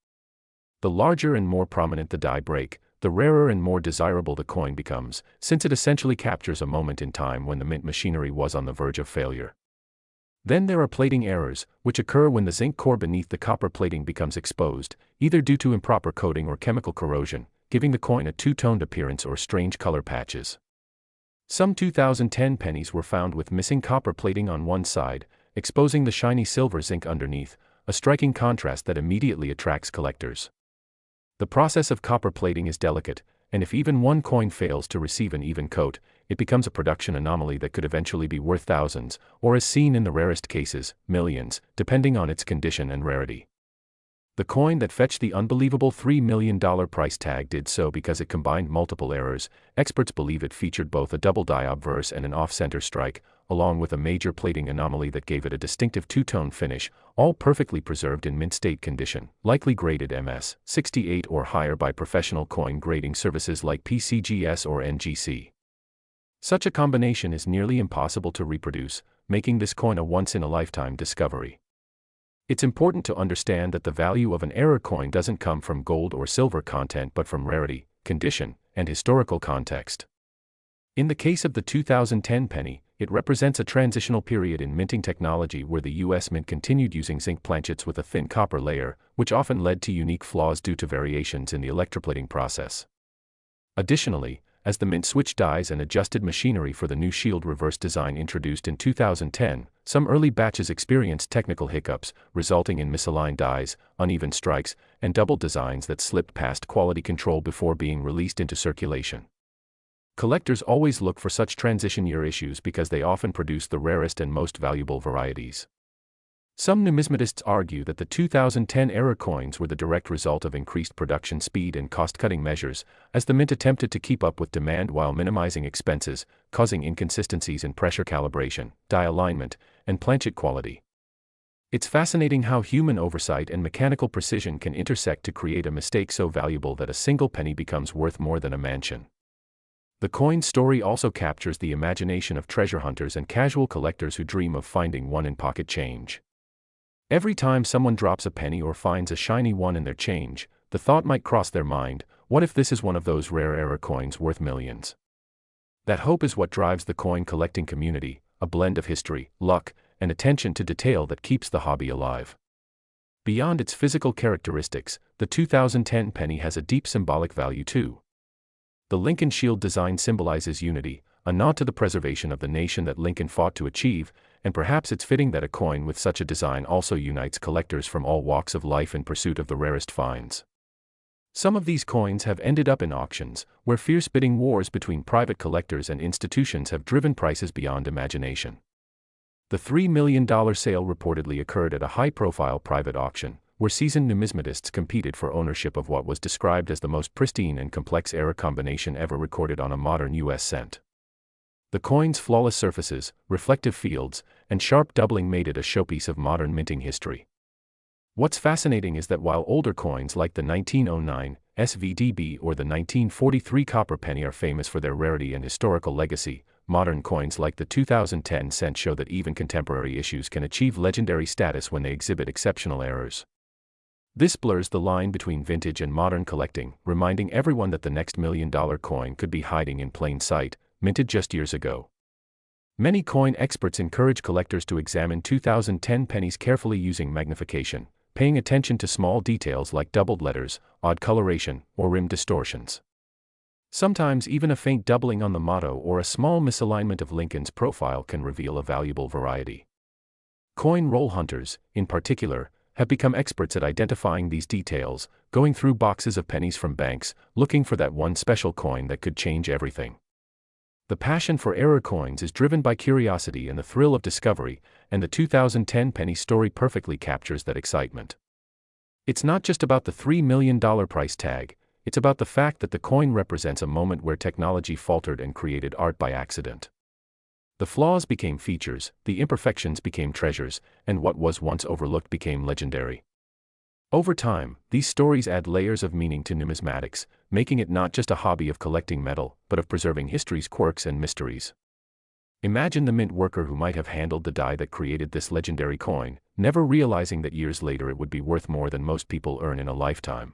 S1: The larger and more prominent the die break, the rarer and more desirable the coin becomes, since it essentially captures a moment in time when the mint machinery was on the verge of failure. Then there are plating errors, which occur when the zinc core beneath the copper plating becomes exposed, either due to improper coating or chemical corrosion, giving the coin a two-toned appearance or strange color patches. Some 2010 pennies were found with missing copper plating on one side, exposing the shiny silver zinc underneath, a striking contrast that immediately attracts collectors. The process of copper plating is delicate, and if even one coin fails to receive an even coat, it becomes a production anomaly that could eventually be worth thousands, or as seen in the rarest cases, millions, depending on its condition and rarity. The coin that fetched the unbelievable $3 million price tag did so because it combined multiple errors. Experts believe it featured both a double die obverse and an off-center strike, along with a major plating anomaly that gave it a distinctive two-tone finish, all perfectly preserved in mint state condition, likely graded MS 68 or higher by professional coin grading services like PCGS or NGC. Such a combination is nearly impossible to reproduce, making this coin a once-in-a-lifetime discovery. It's important to understand that the value of an error coin doesn't come from gold or silver content but from rarity, condition, and historical context. In the case of the 2010 penny, it represents a transitional period in minting technology where the U.S. Mint continued using zinc planchets with a thin copper layer, which often led to unique flaws due to variations in the electroplating process. Additionally, as the Mint switched dies and adjusted machinery for the new shield reverse design introduced in 2010, some early batches experienced technical hiccups, resulting in misaligned dies, uneven strikes, and double designs that slipped past quality control before being released into circulation. Collectors always look for such transition year issues because they often produce the rarest and most valuable varieties. Some numismatists argue that the 2010 era coins were the direct result of increased production speed and cost-cutting measures, as the mint attempted to keep up with demand while minimizing expenses, causing inconsistencies in pressure calibration, die alignment, and planchet quality. It's fascinating how human oversight and mechanical precision can intersect to create a mistake so valuable that a single penny becomes worth more than a mansion. The coin story also captures the imagination of treasure hunters and casual collectors who dream of finding one in pocket change. Every time someone drops a penny or finds a shiny one in their change, the thought might cross their mind, what if this is one of those rare era coins worth millions? That hope is what drives the coin collecting community, a blend of history, luck, and attention to detail that keeps the hobby alive. Beyond its physical characteristics, the 2010 penny has a deep symbolic value too. The Lincoln Shield design symbolizes unity, a nod to the preservation of the nation that Lincoln fought to achieve, and perhaps it's fitting that a coin with such a design also unites collectors from all walks of life in pursuit of the rarest finds. Some of these coins have ended up in auctions, where fierce bidding wars between private collectors and institutions have driven prices beyond imagination. The $3 million sale reportedly occurred at a high-profile private auction, where seasoned numismatists competed for ownership of what was described as the most pristine and complex era combination ever recorded on a modern U.S. cent. The coin's flawless surfaces, reflective fields, and sharp doubling made it a showpiece of modern minting history. What's fascinating is that while older coins like the 1909 SVDB or the 1943 copper penny are famous for their rarity and historical legacy, modern coins like the 2010 cent show that even contemporary issues can achieve legendary status when they exhibit exceptional errors. This blurs the line between vintage and modern collecting, reminding everyone that the next $1 million coin could be hiding in plain sight, minted just years ago. Many coin experts encourage collectors to examine 2010 pennies carefully using magnification, paying attention to small details like doubled letters, odd coloration, or rim distortions. Sometimes even a faint doubling on the motto or a small misalignment of Lincoln's profile can reveal a valuable variety. Coin roll hunters, in particular, have become experts at identifying these details, going through boxes of pennies from banks, looking for that one special coin that could change everything. The passion for error coins is driven by curiosity and the thrill of discovery, and the 2010 penny story perfectly captures that excitement. It's not just about the $3 million price tag, it's about the fact that the coin represents a moment where technology faltered and created art by accident. The flaws became features, the imperfections became treasures, and what was once overlooked became legendary. Over time, these stories add layers of meaning to numismatics, making it not just a hobby of collecting metal, but of preserving history's quirks and mysteries. Imagine the mint worker who might have handled the die that created this legendary coin, never realizing that years later it would be worth more than most people earn in a lifetime.